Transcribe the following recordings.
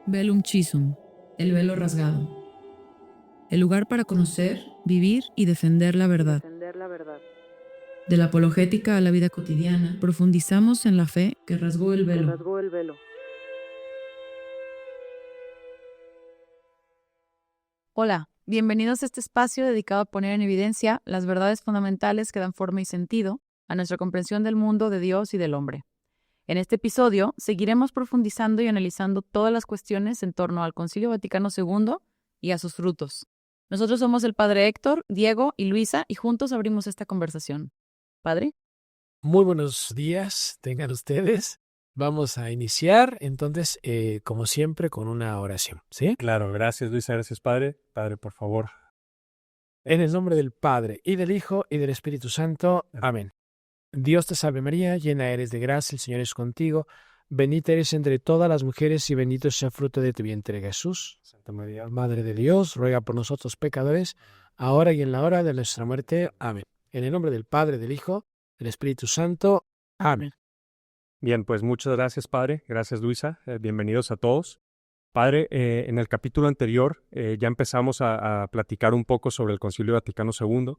Velum Chisum, el velo rasgado. El lugar para conocer, vivir y defender la verdad. De la apologética a la vida cotidiana, profundizamos en la fe que rasgó el velo. Hola, bienvenidos a este espacio dedicado a poner en evidencia las verdades fundamentales que dan forma y sentido a nuestra comprensión del mundo, de Dios y del hombre. En este episodio seguiremos profundizando y analizando todas las cuestiones en torno al Concilio Vaticano II y a sus frutos. Nosotros somos el Padre Héctor, Diego y Luisa y juntos abrimos esta conversación. Padre. Muy buenos días, tengan ustedes. Vamos a iniciar, entonces, como siempre, con una oración, ¿sí? Claro, gracias Luisa, gracias Padre. Padre, por favor. En el nombre del Padre, y del Hijo, y del Espíritu Santo. Amén. Dios te salve María, llena eres de gracia, el Señor es contigo. Bendita eres entre todas las mujeres, y bendito sea el fruto de tu vientre, Jesús. Santa María, Madre de Dios, ruega por nosotros pecadores, ahora y en la hora de nuestra muerte. Amén. En el nombre del Padre, del Hijo, del Espíritu Santo. Amén. Bien, pues muchas gracias Padre, gracias Luisa, bienvenidos a todos. Padre, en el capítulo anterior ya empezamos a platicar un poco sobre el Concilio Vaticano II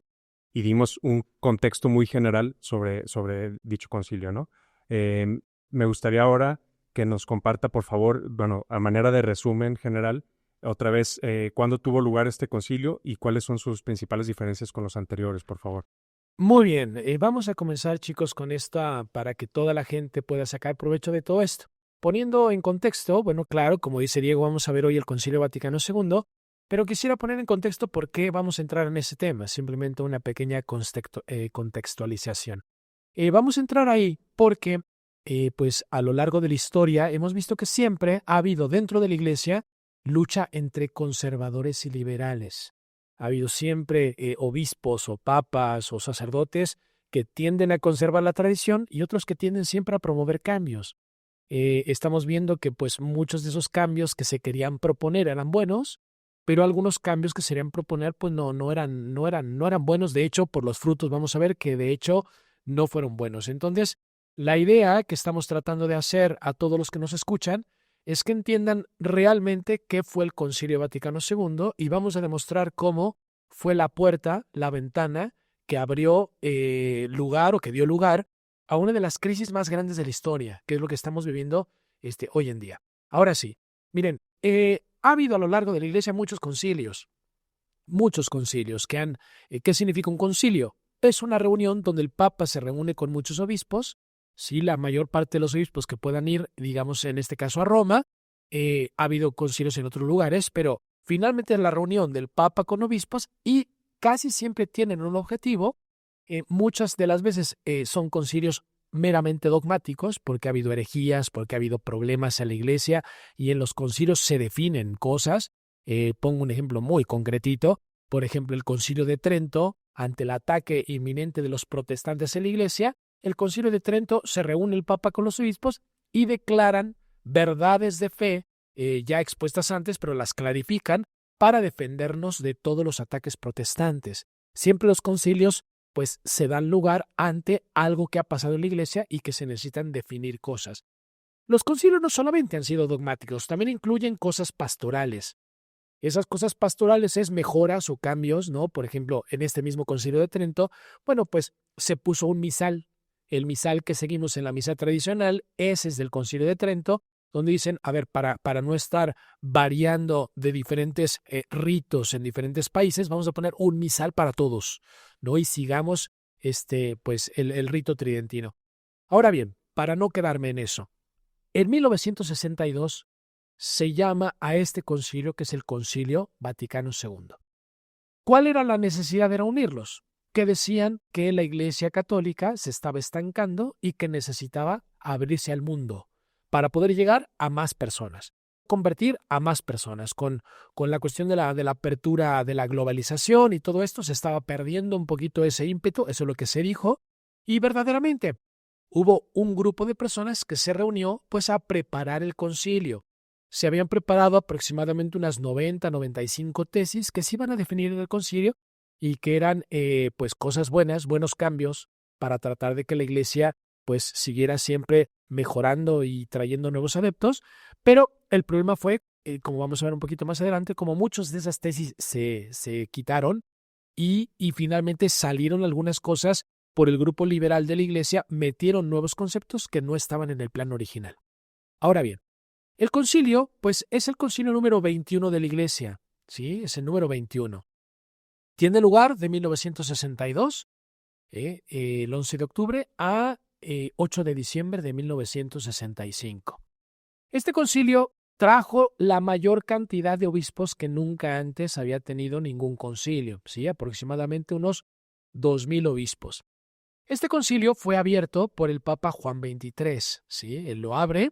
y dimos un contexto muy general sobre dicho concilio, ¿no? Me gustaría ahora que nos comparta, por favor, bueno, a manera de resumen general, otra vez, cuándo tuvo lugar este concilio y cuáles son sus principales diferencias con los anteriores, por favor. Muy bien, vamos a comenzar, chicos, con esta para que toda la gente pueda sacar provecho de todo esto. Poniendo en contexto, bueno, claro, como dice Diego, vamos a ver hoy el Concilio Vaticano II, pero quisiera poner en contexto por qué vamos a entrar en ese tema, simplemente una pequeña contextualización. Vamos a entrar ahí porque, pues, a lo largo de la historia hemos visto que siempre ha habido dentro de la Iglesia lucha entre conservadores y liberales. Ha habido siempre obispos o papas o sacerdotes que tienden a conservar la tradición y otros que tienden siempre a promover cambios. Estamos viendo que pues muchos de esos cambios que se querían proponer eran buenos, pero algunos cambios que se querían proponer pues no eran buenos. De hecho, por los frutos vamos a ver que de hecho no fueron buenos. Entonces, la idea que estamos tratando de hacer a todos los que nos escuchan es que entiendan realmente qué fue el Concilio Vaticano II y vamos a demostrar cómo fue la puerta, la ventana que abrió lugar o que dio lugar a una de las crisis más grandes de la historia, que es lo que estamos viviendo hoy en día. Ahora sí, miren, ha habido a lo largo de la Iglesia muchos concilios ¿qué significa un concilio? Es una reunión donde el Papa se reúne con muchos obispos. Sí, la mayor parte de los obispos que puedan ir, digamos en este caso a Roma, ha habido concilios en otros lugares, pero finalmente es la reunión del Papa con obispos y casi siempre tienen un objetivo. Muchas de las veces son concilios meramente dogmáticos, porque ha habido herejías, porque ha habido problemas en la Iglesia y en los concilios se definen cosas. Pongo un ejemplo muy concretito. Por ejemplo, el Concilio de Trento, ante el ataque inminente de los protestantes en la Iglesia, el Concilio de Trento se reúne el Papa con los obispos y declaran verdades de fe ya expuestas antes, pero las clarifican para defendernos de todos los ataques protestantes. Siempre los concilios pues se dan lugar ante algo que ha pasado en la Iglesia y que se necesitan definir cosas. Los concilios no solamente han sido dogmáticos, también incluyen cosas pastorales. Esas cosas pastorales es mejoras o cambios, ¿no? Por ejemplo, en este mismo Concilio de Trento, bueno, pues se puso un misal. El misal que seguimos en la misa tradicional, ese es del Concilio de Trento, donde dicen, a ver, para no estar variando de diferentes ritos en diferentes países, vamos a poner un misal para todos, ¿no? Y sigamos pues el rito tridentino. Ahora bien, para no quedarme en eso, en 1962 se llama a este concilio, que es el Concilio Vaticano II. ¿Cuál era la necesidad de reunirlos? Que decían que la Iglesia Católica se estaba estancando y que necesitaba abrirse al mundo para poder llegar a más personas, convertir a más personas. Con la cuestión de la apertura de la globalización y todo esto, se estaba perdiendo un poquito ese ímpetu, eso es lo que se dijo, y verdaderamente hubo un grupo de personas que se reunió pues a preparar el concilio. Se habían preparado aproximadamente unas 95 tesis que se iban a definir en el concilio y que eran pues cosas buenas, buenos cambios para tratar de que la Iglesia pues siguiera siempre mejorando y trayendo nuevos adeptos, pero el problema fue como vamos a ver un poquito más adelante, como muchas de esas tesis se quitaron y finalmente salieron algunas cosas por el grupo liberal de la Iglesia, metieron nuevos conceptos que no estaban en el plan original. Ahora bien, el concilio, pues es el concilio número 21 de la Iglesia, ¿sí? Es el número 21. Tiene lugar de 1962, el 11 de octubre, a 8 de diciembre de 1965. Este concilio trajo la mayor cantidad de obispos que nunca antes había tenido ningún concilio, ¿sí? Aproximadamente unos 2,000 obispos. Este concilio fue abierto por el Papa Juan XXIII, ¿sí? Él lo abre.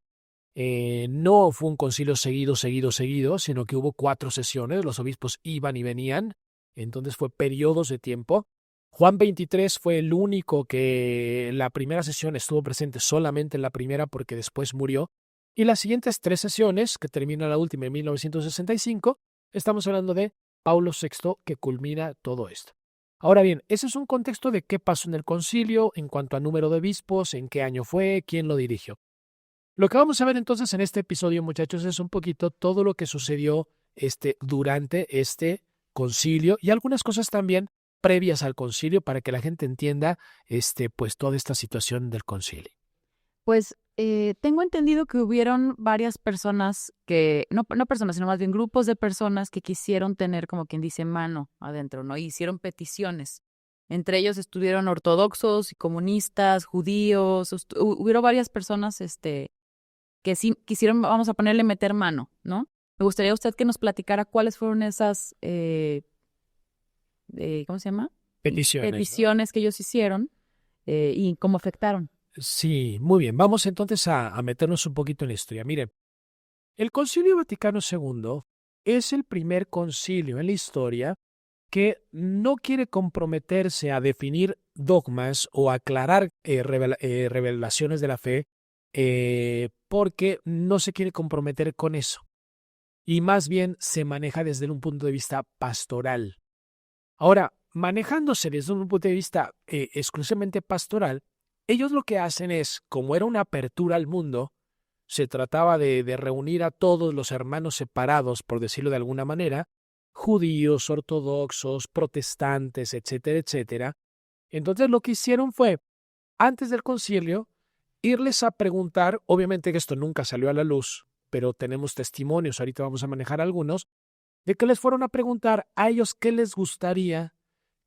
No fue un concilio seguido, sino que hubo 4 sesiones, los obispos iban y venían, entonces fue periodos de tiempo. Juan XXIII fue el único que en la primera sesión estuvo presente solamente en la primera porque después murió, y las siguientes 3 sesiones, que termina la última en 1965, estamos hablando de Paulo VI, que culmina todo esto. Ahora bien, ese es un contexto de qué pasó en el concilio en cuanto a número de obispos, en qué año fue, quién lo dirigió. Lo que vamos a ver entonces en este episodio, muchachos, es un poquito todo lo que sucedió durante este concilio y algunas cosas también previas al concilio para que la gente entienda pues toda esta situación del concilio. Pues tengo entendido que hubieron varias personas que, no personas, sino más bien grupos de personas que quisieron tener, como quien dice, mano adentro, ¿no? Y hicieron peticiones. Entre ellos estuvieron ortodoxos y comunistas, judíos, hubieron varias personas que sí quisieron, vamos a ponerle meter mano, ¿no? Me gustaría usted que nos platicara cuáles fueron esas, ¿cómo se llama? Peticiones, ¿no? Que ellos hicieron y cómo afectaron. Sí, muy bien. Vamos entonces a meternos un poquito en la historia. Miren, el Concilio Vaticano II es el primer concilio en la historia que no quiere comprometerse a definir dogmas o aclarar revelaciones de la fe porque no se quiere comprometer con eso. Y más bien se maneja desde un punto de vista pastoral. Ahora, manejándose desde un punto de vista exclusivamente pastoral, ellos lo que hacen es, como era una apertura al mundo, se trataba de reunir a todos los hermanos separados, por decirlo de alguna manera, judíos, ortodoxos, protestantes, etcétera, etcétera. Entonces lo que hicieron fue, antes del concilio, irles a preguntar, obviamente que esto nunca salió a la luz, pero tenemos testimonios, ahorita vamos a manejar algunos, de que les fueron a preguntar a ellos qué les gustaría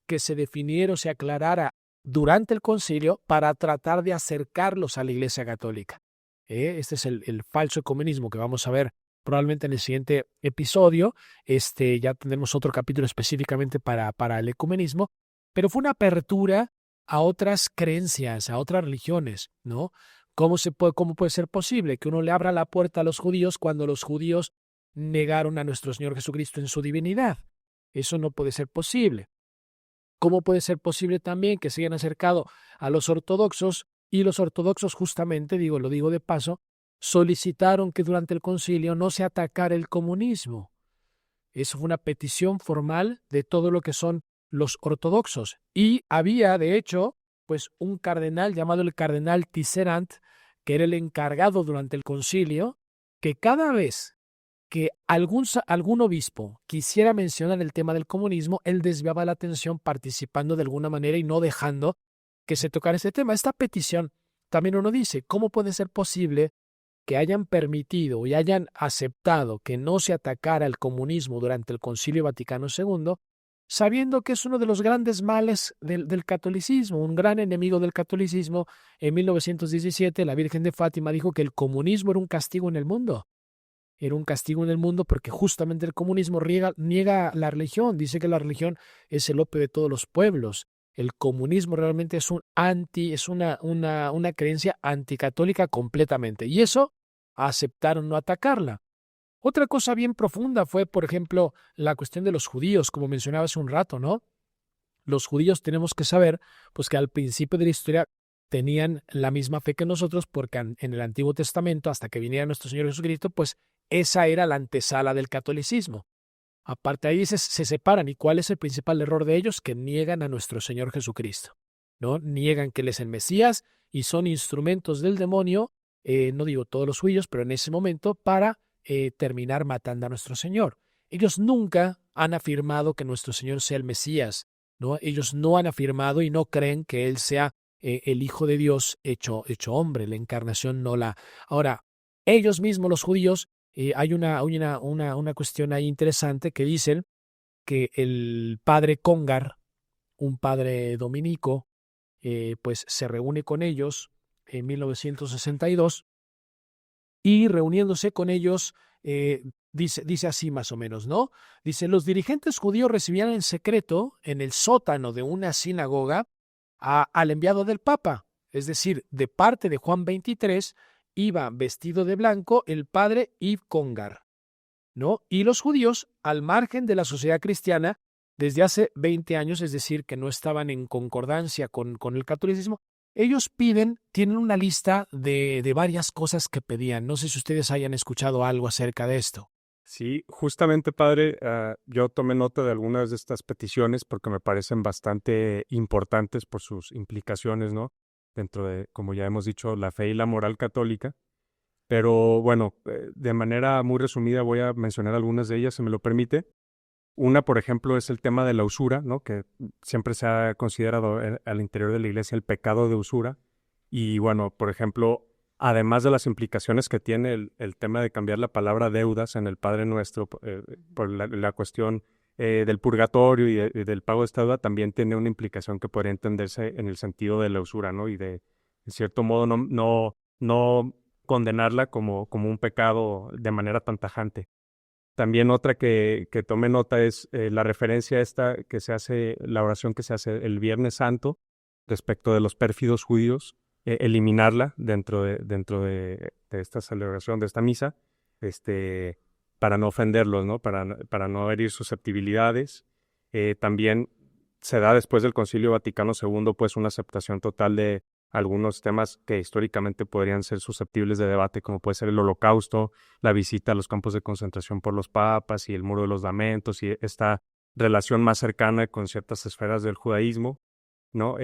que se definiera o se aclarara durante el concilio para tratar de acercarlos a la Iglesia Católica. Este es el falso ecumenismo que vamos a ver probablemente en el siguiente episodio. Ya tendremos otro capítulo específicamente para el ecumenismo, pero fue una apertura a otras creencias, a otras religiones, ¿no? ¿Cómo puede ser posible que uno le abra la puerta a los judíos cuando los judíos negaron a nuestro Señor Jesucristo en su divinidad? Eso no puede ser posible. ¿Cómo puede ser posible también que se hayan acercado a los ortodoxos y los ortodoxos justamente, lo digo de paso, solicitaron que durante el concilio no se atacara el comunismo? Eso fue una petición formal de todo lo que son los ortodoxos. Y había, de hecho, pues un cardenal llamado el cardenal Tisserant, que era el encargado durante el concilio, que cada vez que algún obispo quisiera mencionar el tema del comunismo, él desviaba la atención participando de alguna manera y no dejando que se tocara ese tema. Esta petición, también uno dice, ¿cómo puede ser posible que hayan permitido y hayan aceptado que no se atacara el comunismo durante el Concilio Vaticano II, sabiendo que es uno de los grandes males del catolicismo, un gran enemigo del catolicismo? En 1917, la Virgen de Fátima dijo que el comunismo era un castigo en el mundo. Era un castigo en el mundo porque justamente el comunismo niega la religión, dice que la religión es el opio de todos los pueblos. El comunismo realmente es una creencia anticatólica completamente, y eso aceptaron no atacarla. Otra cosa bien profunda fue, por ejemplo, la cuestión de los judíos, como mencionaba hace un rato, ¿no? Los judíos tenemos que saber pues que al principio de la historia tenían la misma fe que nosotros, porque en el Antiguo Testamento, hasta que viniera nuestro Señor Jesucristo, pues esa era la antesala del catolicismo. Aparte de ahí se separan. ¿Y cuál es el principal error de ellos? Que niegan a nuestro Señor Jesucristo, ¿no? Niegan que Él es el Mesías y son instrumentos del demonio, no digo todos los judíos, pero en ese momento para terminar matando a nuestro Señor. Ellos nunca han afirmado que nuestro Señor sea el Mesías, ¿no? Ellos no han afirmado y no creen que Él sea el Hijo de Dios hecho hombre, la encarnación no la... Ahora, ellos mismos, los judíos, hay una cuestión ahí interesante que dicen que el padre Congar, un padre dominico, pues se reúne con ellos en 1962 y reuniéndose con ellos dice así más o menos, ¿no? Dice, los dirigentes judíos recibían en secreto en el sótano de una sinagoga al enviado del Papa, es decir, de parte de Juan 23, iba vestido de blanco el padre Yves Congar, ¿no? Y los judíos, al margen de la sociedad cristiana, desde hace 20 años, es decir, que no estaban en concordancia con el catolicismo, ellos tienen una lista de varias cosas que pedían. No sé si ustedes hayan escuchado algo acerca de esto. Sí, justamente, padre, yo tomé nota de algunas de estas peticiones porque me parecen bastante importantes por sus implicaciones, ¿no? Dentro de, como ya hemos dicho, la fe y la moral católica. Pero bueno, de manera muy resumida voy a mencionar algunas de ellas, si me lo permite. Una, por ejemplo, es el tema de la usura, ¿no? Que siempre se ha considerado al interior de la Iglesia el pecado de usura. Y bueno, por ejemplo, además de las implicaciones que tiene el tema de cambiar la palabra deudas en el Padre Nuestro por la cuestión del purgatorio y del pago de esta deuda, también tiene una implicación que podría entenderse en el sentido de la usura, ¿no? Y de cierto modo, no condenarla como un pecado de manera tan tajante. También otra que tomé nota es la referencia esta que se hace, la oración que se hace el Viernes Santo respecto de los pérfidos judíos, eliminarla dentro de esta celebración, de esta misa, para no ofenderlos, ¿no? Para no herir susceptibilidades. También se da después del Concilio Vaticano II, pues una aceptación total de algunos temas que históricamente podrían ser susceptibles de debate, como puede ser el Holocausto, la visita a los campos de concentración por los papas y el Muro de los Lamentos y esta relación más cercana con ciertas esferas del judaísmo, ¿no?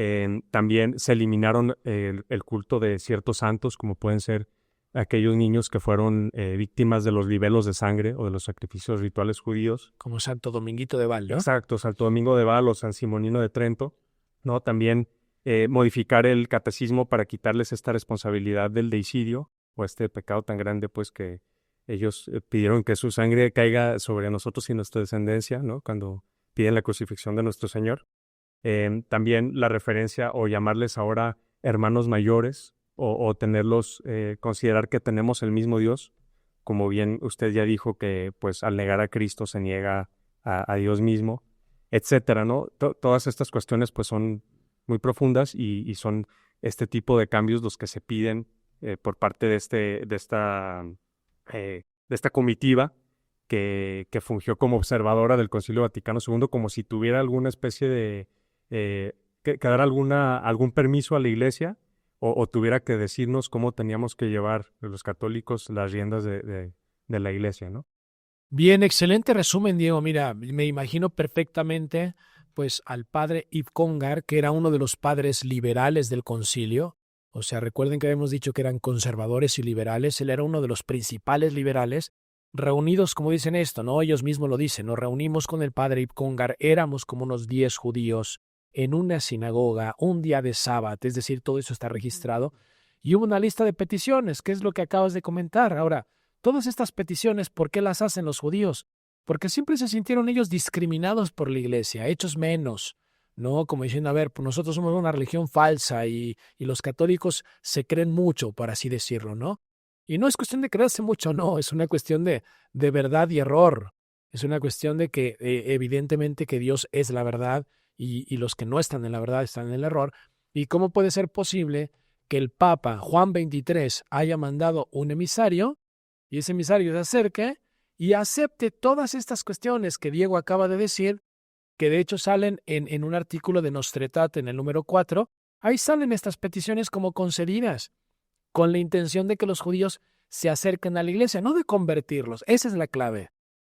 También se eliminaron el culto de ciertos santos, como pueden ser aquellos niños que fueron víctimas de los libelos de sangre o de los sacrificios rituales judíos. Como Santo Dominguito de Val, ¿no? Exacto, Santo Domingo de Val o San Simonino de Trento, ¿no? También modificar el catecismo para quitarles esta responsabilidad del deicidio o este pecado tan grande, pues que ellos pidieron que su sangre caiga sobre nosotros y nuestra descendencia, ¿no? Cuando piden la crucifixión de nuestro Señor. También la referencia o llamarles ahora hermanos mayores o tenerlos, considerar que tenemos el mismo Dios, como bien usted ya dijo que pues al negar a Cristo se niega a Dios mismo, etcétera, ¿no? Todas estas cuestiones pues son muy profundas y son este tipo de cambios los que se piden por parte de esta comitiva que fungió como observadora del Concilio Vaticano II, como si tuviera alguna especie de que dar algún permiso a la Iglesia o tuviera que decirnos cómo teníamos que llevar los católicos las riendas de la Iglesia, ¿no? Bien, excelente resumen, Diego. Mira, me imagino perfectamente pues al padre Yves Congar, que era uno de los padres liberales del concilio. O sea, recuerden que habíamos dicho que eran conservadores y liberales. Él era uno de los principales liberales, reunidos, como dicen esto, ¿no? Ellos mismos lo dicen, nos reunimos con el padre Yves Congar, éramos como unos 10 judíos en una sinagoga, un día de sábado, es decir, todo eso está registrado, y hubo una lista de peticiones, que es lo que acabas de comentar. Ahora, todas estas peticiones, ¿por qué las hacen los judíos? Porque siempre se sintieron ellos discriminados por la Iglesia, hechos menos, ¿no? Como diciendo, a ver, pues nosotros somos una religión falsa y los católicos se creen mucho, por así decirlo, ¿no? Y no es cuestión de creerse mucho, no, es una cuestión de verdad y error. Es una cuestión de que evidentemente que Dios es la verdad y los que no están en la verdad están en el error. ¿Y cómo puede ser posible que el Papa Juan XXIII haya mandado un emisario y ese emisario se acerque y acepte todas estas cuestiones que Diego acaba de decir, que de hecho salen en un artículo de Nostretat en el número 4, ahí salen estas peticiones como concedidas, con la intención de que los judíos se acerquen a la Iglesia, no de convertirlos. Esa es la clave.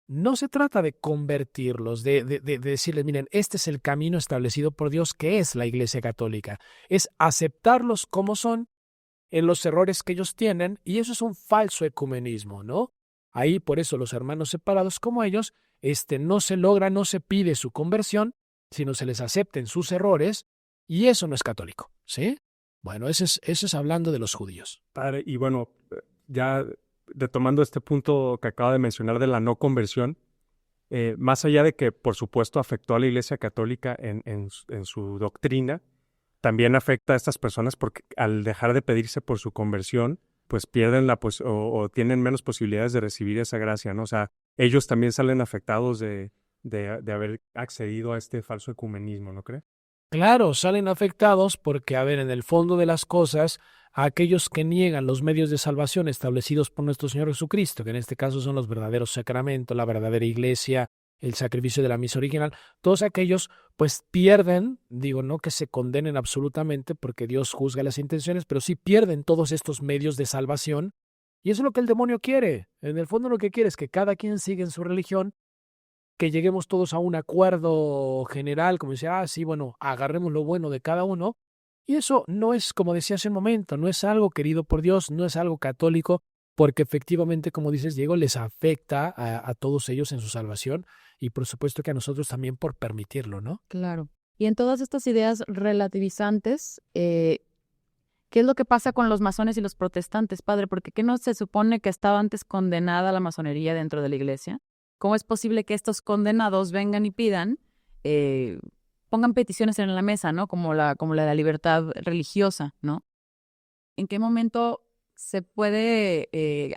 No se trata de convertirlos, de decirles, miren, este es el camino establecido por Dios, que es la Iglesia Católica. Es aceptarlos como son, en los errores que ellos tienen, y eso es un falso ecumenismo, ¿no? Ahí, por eso, los hermanos separados como ellos, no se logra, no se pide su conversión, sino se les acepten sus errores, y eso no es católico, ¿sí? Bueno, eso es hablando de los judíos. Padre, y bueno, ya retomando este punto que acaba de mencionar de la no conversión, más allá de que, por supuesto, afectó a la Iglesia Católica en su doctrina, también afecta a estas personas porque al dejar de pedirse por su conversión, pues pierden o tienen menos posibilidades de recibir esa gracia, ¿no? O sea, ellos también salen afectados de haber accedido a este falso ecumenismo, ¿no cree? Claro, salen afectados porque, a ver, en el fondo de las cosas, a aquellos que niegan los medios de salvación establecidos por nuestro Señor Jesucristo, que en este caso son los verdaderos sacramentos, la verdadera iglesia, el sacrificio de la misa original, todos aquellos pues pierden, digo, no que se condenen absolutamente porque Dios juzga las intenciones, pero sí pierden todos estos medios de salvación, y eso es lo que el demonio quiere. En el fondo lo que quiere es que cada quien siga en su religión, que lleguemos todos a un acuerdo general, como decía, sí, bueno, agarremos lo bueno de cada uno, y eso no es, como decía hace un momento, no es algo querido por Dios, no es algo católico, porque efectivamente, como dices, Diego, les afecta a todos ellos en su salvación, y por supuesto que a nosotros también por permitirlo, ¿no? Claro. Y en todas estas ideas relativizantes, ¿qué es lo que pasa con los masones y los protestantes, padre? Porque ¿qué no se supone que estaba antes condenada la masonería dentro de la iglesia? ¿Cómo es posible que estos condenados vengan y pidan, pongan peticiones en la mesa, ¿no? Como la de la libertad religiosa, ¿no? ¿En qué momento se puede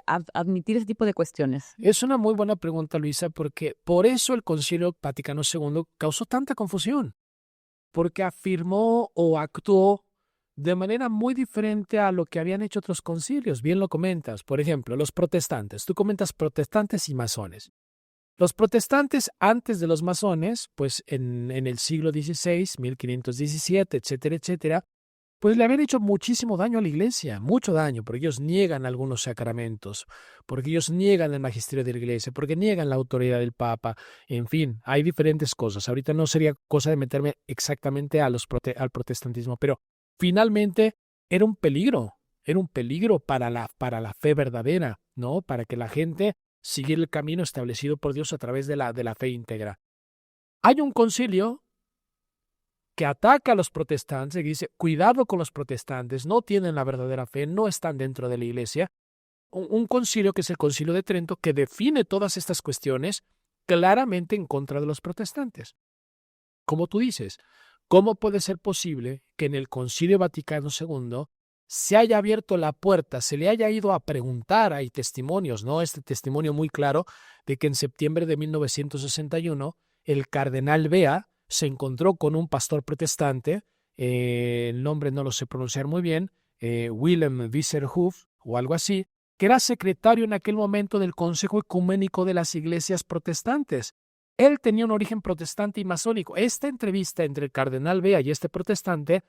admitir ese tipo de cuestiones? Es una muy buena pregunta, Luisa, porque por eso el Concilio Vaticano II causó tanta confusión, porque afirmó o actuó de manera muy diferente a lo que habían hecho otros concilios. Bien lo comentas. Por ejemplo, los protestantes. Tú comentas protestantes y masones. Los protestantes, antes de los masones, pues en el siglo XVI, 1517, etcétera, etcétera, pues le habían hecho muchísimo daño a la iglesia, mucho daño, porque ellos niegan algunos sacramentos, porque ellos niegan el magisterio de la iglesia, porque niegan la autoridad del Papa, en fin, hay diferentes cosas. Ahorita no sería cosa de meterme exactamente al protestantismo, pero finalmente era un peligro para la fe verdadera, ¿no? Para que la gente siguiera el camino establecido por Dios a través de la fe íntegra. Hay un concilio que ataca a los protestantes, que dice, cuidado con los protestantes, no tienen la verdadera fe, no están dentro de la iglesia. Un concilio que es el Concilio de Trento, que define todas estas cuestiones claramente en contra de los protestantes. Como tú dices, ¿cómo puede ser posible que en el Concilio Vaticano II se haya abierto la puerta, se le haya ido a preguntar? Hay testimonios, ¿no? Este testimonio muy claro de que en septiembre de 1961 el cardenal Bea se encontró con un pastor protestante, el nombre no lo sé pronunciar muy bien, Willem Wisserhoff o algo así, que era secretario en aquel momento del Consejo Ecuménico de las Iglesias Protestantes. Él tenía un origen protestante y masónico. Esta entrevista entre el cardenal Bea y este protestante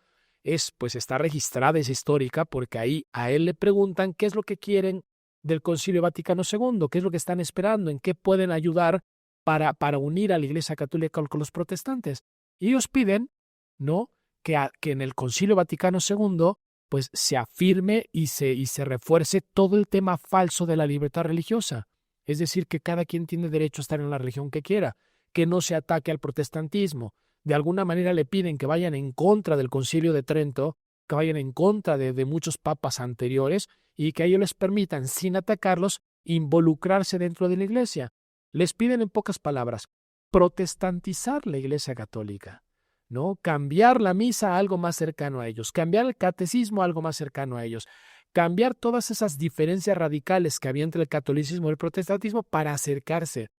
pues está registrada, es histórica, porque ahí a él le preguntan qué es lo que quieren del Concilio Vaticano II, qué es lo que están esperando, en qué pueden ayudar para unir a la Iglesia Católica con los protestantes. Y ellos piden, ¿no?, que en el Concilio Vaticano II pues se afirme y se refuerce todo el tema falso de la libertad religiosa. Es decir, que cada quien tiene derecho a estar en la religión que quiera, que no se ataque al protestantismo. De alguna manera le piden que vayan en contra del Concilio de Trento, que vayan en contra de muchos papas anteriores y que a ellos les permitan, sin atacarlos, involucrarse dentro de la Iglesia. Les piden, en pocas palabras, protestantizar la Iglesia Católica, ¿no? Cambiar la misa a algo más cercano a ellos, cambiar el catecismo a algo más cercano a ellos, cambiar todas esas diferencias radicales que había entre el catolicismo y el protestantismo para acercarse.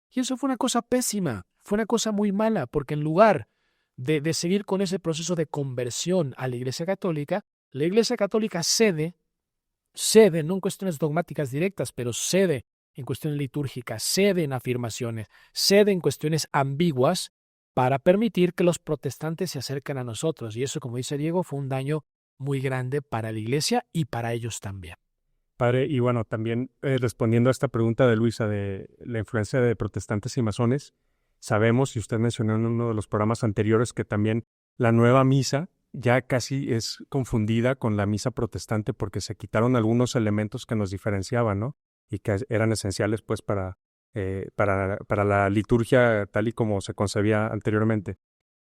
Y eso fue una cosa pésima, fue una cosa muy mala, porque en lugar de seguir con ese proceso de conversión a la Iglesia Católica cede, no en cuestiones dogmáticas directas, pero cede en cuestiones litúrgicas, cede en afirmaciones, cede en cuestiones ambiguas para permitir que los protestantes se acerquen a nosotros. Y eso, como dice Diego, fue un daño muy grande para la Iglesia y para ellos también. Padre, y bueno, también respondiendo a esta pregunta de Luisa de la influencia de protestantes y masones, sabemos, y usted mencionó en uno de los programas anteriores, que también la nueva misa ya casi es confundida con la misa protestante porque se quitaron algunos elementos que nos diferenciaban, ¿no? y que eran esenciales pues para la liturgia tal y como se concebía anteriormente.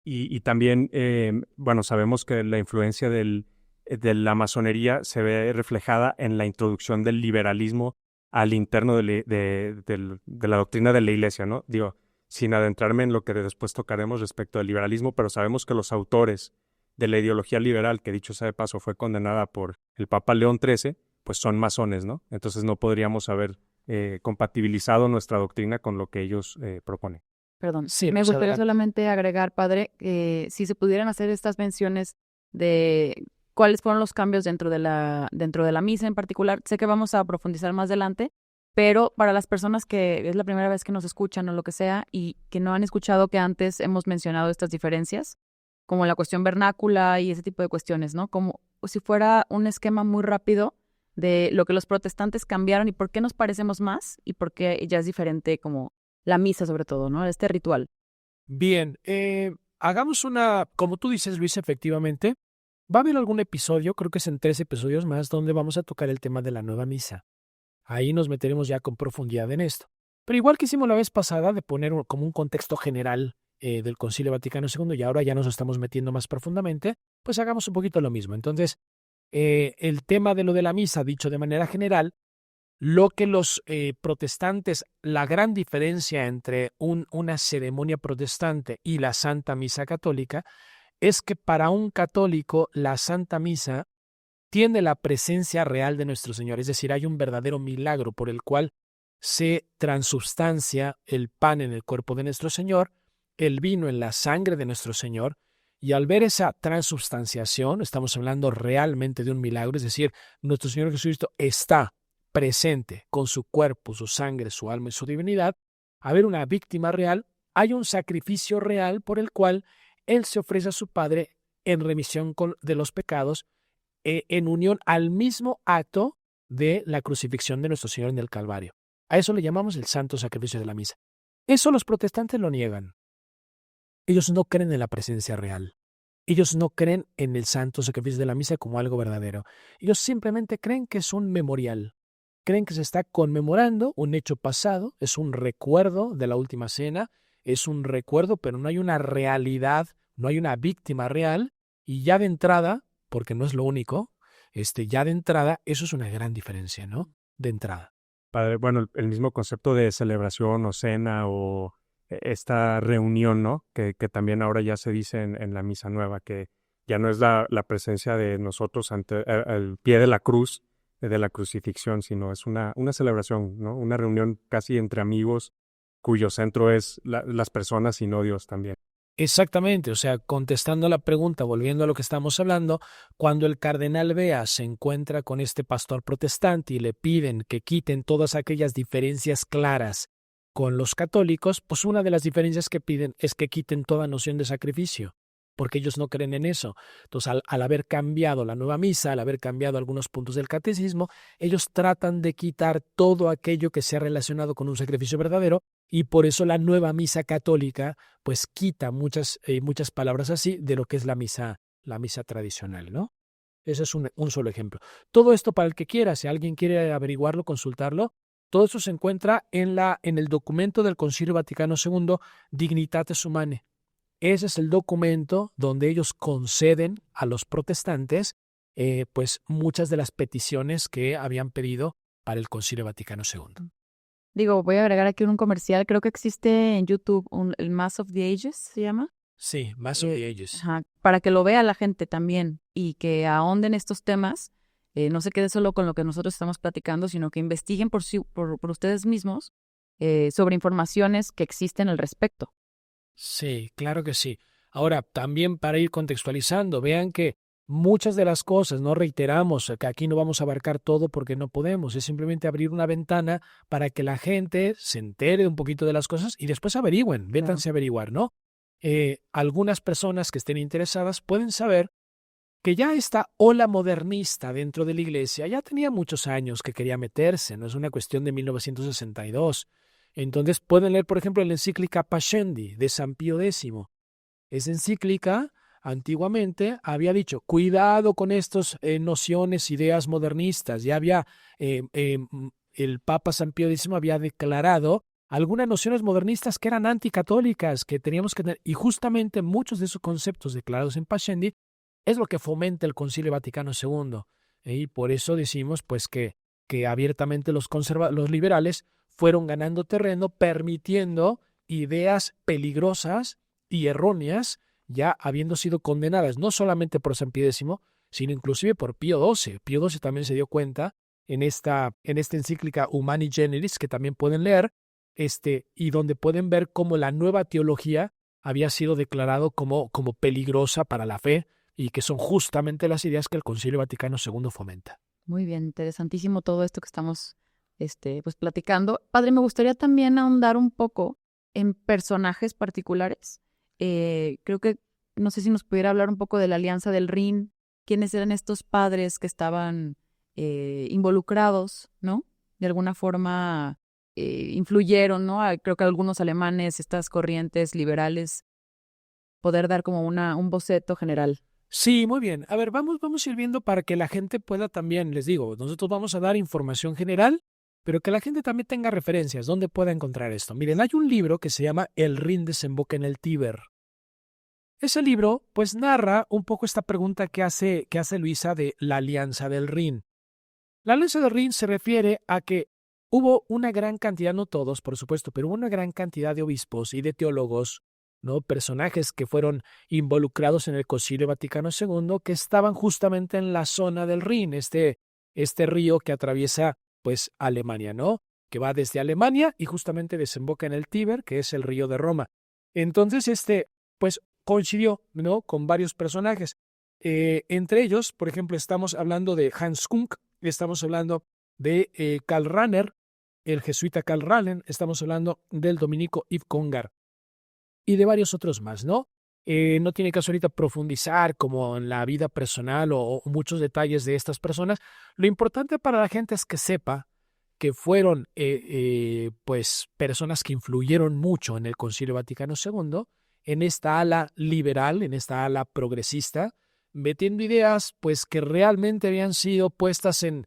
Y también, bueno, sabemos que la influencia de la masonería se ve reflejada en la introducción del liberalismo al interno de la doctrina de la Iglesia, ¿no? Digo, sin adentrarme en lo que después tocaremos respecto al liberalismo, pero sabemos que los autores de la ideología liberal, que dicho sea de paso fue condenada por el Papa León XIII, pues son masones, ¿no? Entonces no podríamos haber compatibilizado nuestra doctrina con lo que ellos proponen. Perdón, Sí, me o sea, gustaría solamente agregar, padre, si se pudieran hacer estas menciones de cuáles fueron los cambios dentro de la misa en particular. Sé que vamos a profundizar más adelante, pero para las personas que es la primera vez que nos escuchan o lo que sea y que no han escuchado que antes hemos mencionado estas diferencias, como la cuestión vernácula y ese tipo de cuestiones, ¿no? Como si fuera un esquema muy rápido de lo que los protestantes cambiaron y por qué nos parecemos más y por qué ya es diferente como la misa sobre todo, ¿no? Este ritual. Bien, hagamos como tú dices, Luis, efectivamente, va a haber algún episodio, creo que es en 3 episodios más, donde vamos a tocar el tema de la nueva misa. Ahí nos meteremos ya con profundidad en esto. Pero igual que hicimos la vez pasada de poner como un contexto general del Concilio Vaticano II y ahora ya nos estamos metiendo más profundamente, pues hagamos un poquito lo mismo. Entonces, el tema de lo de la misa, dicho de manera general, lo que los protestantes, la gran diferencia entre una ceremonia protestante y la Santa Misa católica es que para un católico la Santa Misa tiene la presencia real de nuestro Señor, es decir, hay un verdadero milagro por el cual se transubstancia el pan en el cuerpo de nuestro Señor, el vino en la sangre de nuestro Señor, y al ver esa transubstanciación, estamos hablando realmente de un milagro, es decir, nuestro Señor Jesucristo está presente con su cuerpo, su sangre, su alma y su divinidad, a ver una víctima real, hay un sacrificio real por el cual Él se ofrece a su Padre en remisión de los pecados, en unión al mismo acto de la crucifixión de nuestro Señor en el Calvario. A eso le llamamos el santo sacrificio de la misa. Eso los protestantes lo niegan. Ellos no creen en la presencia real. Ellos no creen en el santo sacrificio de la misa como algo verdadero. Ellos simplemente creen que es un memorial. Creen que se está conmemorando un hecho pasado, es un recuerdo de la última cena, es un recuerdo, pero no hay una realidad, no hay una víctima real, y ya de entrada, porque no es lo único, ya de entrada, eso es una gran diferencia, ¿no? De entrada. Padre, bueno, el mismo concepto de celebración o cena o esta reunión, ¿no? Que también ahora ya se dice en la misa nueva, que ya no es la presencia de nosotros al pie de la cruz, de la crucifixión, sino es una celebración, ¿no? Una reunión casi entre amigos cuyo centro es las personas y no Dios también. Exactamente, o sea, contestando a la pregunta, volviendo a lo que estamos hablando, cuando el cardenal Bea se encuentra con este pastor protestante y le piden que quiten todas aquellas diferencias claras con los católicos, pues una de las diferencias que piden es que quiten toda noción de sacrificio, porque ellos no creen en eso. Entonces, al haber cambiado la nueva misa, al haber cambiado algunos puntos del catecismo, ellos tratan de quitar todo aquello que sea relacionado con un sacrificio verdadero, y por eso la nueva misa católica pues quita muchas palabras así de lo que es la misa tradicional, ¿no? Ese es un solo ejemplo. Todo esto para el que quiera, si alguien quiere averiguarlo, consultarlo, todo eso se encuentra en el documento del Concilio Vaticano II, Dignitatis Humanae. Ese es el documento donde ellos conceden a los protestantes pues muchas de las peticiones que habían pedido para el Concilio Vaticano II. Digo, voy a agregar aquí un comercial. Creo que existe en YouTube el Mass of the Ages, ¿se llama? Sí, Mass of the Ages. Ajá, para que lo vea la gente también y que ahonden estos temas. No se quede solo con lo que nosotros estamos platicando, sino que investiguen por ustedes mismos sobre informaciones que existen al respecto. Sí, claro que sí. Ahora, también para ir contextualizando, vean que muchas de las cosas, no reiteramos que aquí no vamos a abarcar todo porque no podemos, es simplemente abrir una ventana para que la gente se entere un poquito de las cosas y después averigüen, vétanse a averiguar, ¿no? Algunas personas que estén interesadas pueden saber que ya esta ola modernista dentro de la iglesia ya tenía muchos años que quería meterse, no es una cuestión de 1962. Entonces pueden leer, por ejemplo, la encíclica Pascendi de San Pío X. Esa encíclica antiguamente había dicho, cuidado con estas nociones, ideas modernistas. Ya había el Papa San Pío X había declarado algunas nociones modernistas que eran anticatólicas, que teníamos que tener, y justamente muchos de esos conceptos declarados en Pascendi es lo que fomenta el Concilio Vaticano II. Y por eso decimos pues que abiertamente los liberales fueron ganando terreno, permitiendo ideas peligrosas y erróneas, ya habiendo sido condenadas no solamente por San Pío X, sino inclusive por Pío XII. Pío XII también se dio cuenta en esta encíclica Humani Generis, que también pueden leer, y donde pueden ver cómo la nueva teología había sido declarado como peligrosa para la fe, y que son justamente las ideas que el Concilio Vaticano II fomenta. Muy bien, interesantísimo todo esto que estamos pues platicando. Padre, me gustaría también ahondar un poco en personajes particulares. Creo que, no sé si nos pudiera hablar un poco de la Alianza del Rin, quiénes eran estos padres que estaban involucrados, ¿no? De alguna forma influyeron, ¿no? Creo que algunos alemanes, estas corrientes liberales, poder dar como un boceto general. Sí, muy bien. A ver, vamos a ir viendo para que la gente pueda también, les digo, nosotros vamos a dar información general, pero que la gente también tenga referencias, ¿dónde pueda encontrar esto? Miren, hay un libro que se llama El Rin desemboca en el Tíber. Ese libro, pues, narra un poco esta pregunta que hace Luisa de la Alianza del Rin. La Alianza del Rin se refiere a que hubo una gran cantidad, no todos, por supuesto, pero hubo una gran cantidad de obispos y de teólogos, ¿no? Personajes que fueron involucrados en el Concilio Vaticano II, que estaban justamente en la zona del Rin, este río que atraviesa pues Alemania, ¿no? Que va desde Alemania y justamente desemboca en el Tíber, que es el río de Roma. Entonces pues coincidió, ¿no? Con varios personajes. Entre ellos, por ejemplo, estamos hablando de Hans Kunk, estamos hablando de Karl Rahner, el jesuita Karl Rahner, estamos hablando del dominico Yves Congar y de varios otros más, ¿no? No tiene caso ahorita profundizar como en la vida personal o muchos detalles de estas personas. Lo importante para la gente es que sepa que fueron pues personas que influyeron mucho en el Concilio Vaticano II, en esta ala liberal, en esta ala progresista, metiendo ideas pues que realmente habían sido puestas en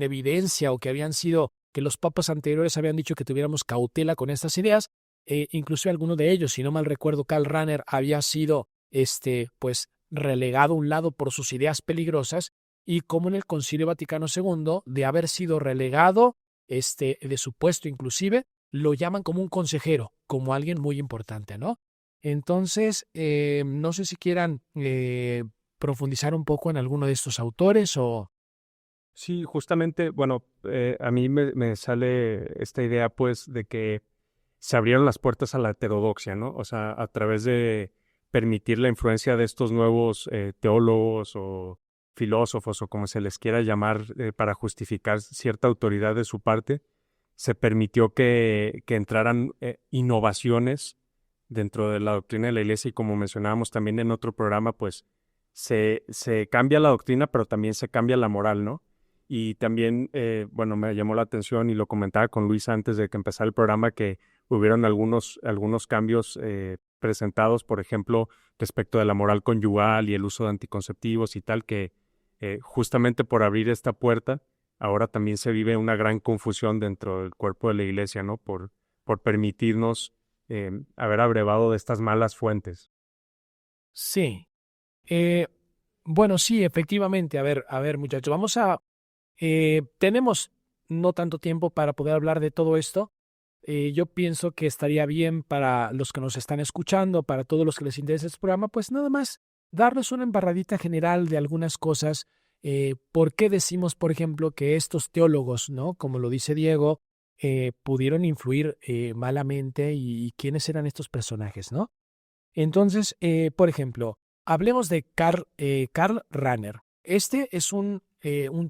evidencia, o que habían sido, que los papas anteriores habían dicho que tuviéramos cautela con estas ideas. Inclusive alguno de ellos, si no mal recuerdo, Karl Rahner había sido pues relegado a un lado por sus ideas peligrosas, y como en el Concilio Vaticano II, de haber sido relegado de su puesto inclusive, lo llaman como un consejero, como alguien muy importante, ¿no? Entonces, no sé si quieran profundizar un poco en alguno de estos autores o... Sí, justamente, bueno, a mí me sale esta idea pues de que se abrieron las puertas a la heterodoxia, ¿no? O sea, a través de permitir la influencia de estos nuevos teólogos o filósofos o como se les quiera llamar para justificar cierta autoridad de su parte, se permitió que entraran innovaciones dentro de la doctrina de la Iglesia, y como mencionábamos también en otro programa, pues se cambia la doctrina, pero también se cambia la moral, ¿no? Y también, bueno, me llamó la atención y lo comentaba con Luis antes de que empezara el programa, que hubieron algunos cambios presentados, por ejemplo, respecto de la moral conyugal y el uso de anticonceptivos y tal, que justamente por abrir esta puerta, ahora también se vive una gran confusión dentro del cuerpo de la Iglesia, ¿no? Por permitirnos haber abrevado de estas malas fuentes. Sí. Bueno, sí, efectivamente. A ver, muchachos, tenemos no tanto tiempo para poder hablar de todo esto. Yo pienso que estaría bien para los que nos están escuchando, para todos los que les interesa este programa, pues nada más darles una embarradita general de algunas cosas. ¿Por qué decimos, por ejemplo, que estos teólogos, ¿no? Como lo dice Diego, pudieron influir malamente, y quiénes eran estos personajes, ¿no? Entonces, por ejemplo, hablemos de Karl Rahner. Este es un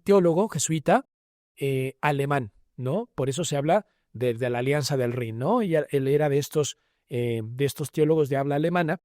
teólogo jesuita alemán, ¿no? Por eso se habla de la Alianza del Rin, ¿no? Y él era de estos teólogos de habla alemana.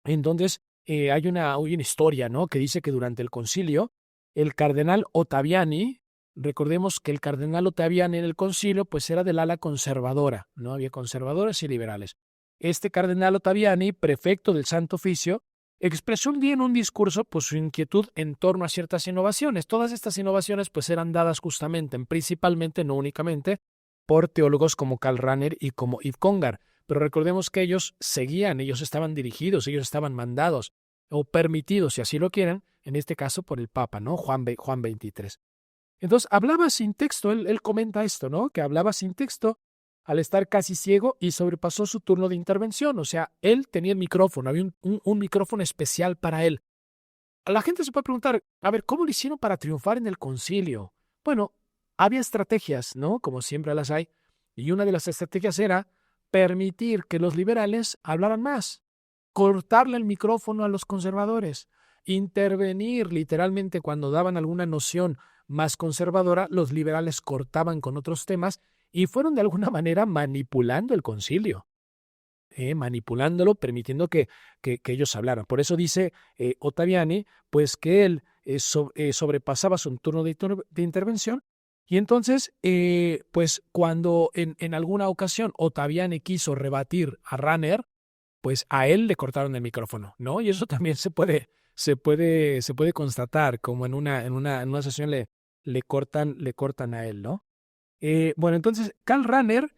Entonces, hay una historia, ¿no? Que dice que durante el concilio, el cardenal Ottaviani, recordemos que el cardenal Ottaviani en el concilio, pues era del ala conservadora, ¿no? Había conservadores y liberales. Este cardenal Ottaviani, prefecto del Santo Oficio, expresó un día en un discurso pues su inquietud en torno a ciertas innovaciones. Todas estas innovaciones pues eran dadas justamente, principalmente, no únicamente, por teólogos como Karl Rahner y como Yves Congar. Pero recordemos que ellos seguían, ellos estaban dirigidos, ellos estaban mandados o permitidos, si así lo quieren, en este caso por el Papa, ¿no? Juan XXIII. Entonces, hablaba sin texto, él comenta esto, ¿no? Que hablaba sin texto al estar casi ciego y sobrepasó su turno de intervención. O sea, él tenía el micrófono, había un micrófono especial para él. La gente se puede preguntar, a ver, ¿cómo lo hicieron para triunfar en el concilio? Bueno, había estrategias, ¿no? Como siempre las hay. Y una de las estrategias era permitir que los liberales hablaran más, cortarle el micrófono a los conservadores, intervenir literalmente cuando daban alguna noción más conservadora, los liberales cortaban con otros temas y fueron de alguna manera manipulando el concilio, manipulándolo, permitiendo que ellos hablaran. Por eso dice Ottaviani, pues que él sobrepasaba su turno de intervención. Y entonces, pues cuando en alguna ocasión Ottaviani quiso rebatir a Rahner, pues a él le cortaron el micrófono, ¿no? Y eso también se puede constatar, como en una sesión le cortan a él, ¿no? Bueno, entonces, Karl Rahner,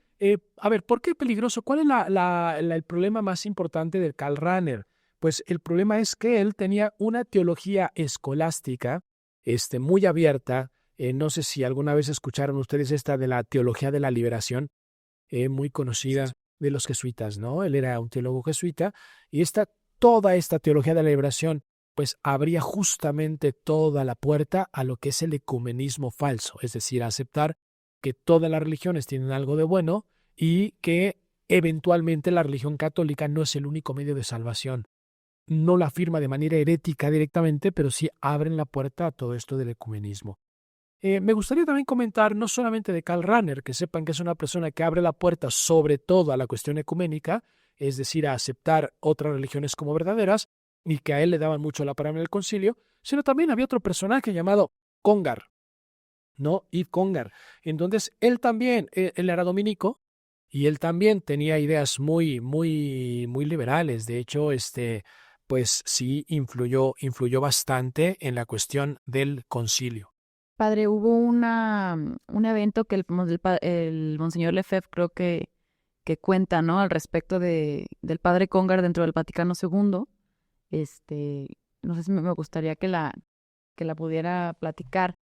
a ver, ¿por qué peligroso? ¿Cuál es el problema más importante de Karl Rahner? Pues el problema es que él tenía una teología escolástica, muy abierta. No sé si alguna vez escucharon ustedes esta de la teología de la liberación, muy conocida de los jesuitas, ¿no? Él era un teólogo jesuita y toda esta teología de la liberación pues abría justamente toda la puerta a lo que es el ecumenismo falso, es decir, a aceptar que todas las religiones tienen algo de bueno y que eventualmente la religión católica no es el único medio de salvación. No la afirma de manera herética directamente, pero sí abren la puerta a todo esto del ecumenismo. Me gustaría también comentar no solamente de Karl Rahner, que sepan que es una persona que abre la puerta sobre todo a la cuestión ecuménica, es decir, a aceptar otras religiones como verdaderas, y que a él le daban mucho la palabra en el concilio, sino también había otro personaje llamado Congar, ¿no? Yves Congar. Entonces, él también, él era dominico, y él también tenía ideas muy, muy, muy liberales. De hecho, pues sí, influyó bastante en la cuestión del concilio. Padre, hubo un evento que el Monseñor Lefebvre creo que cuenta, ¿no? Al respecto del padre Congar dentro del Vaticano II. No sé si me gustaría que la pudiera platicar.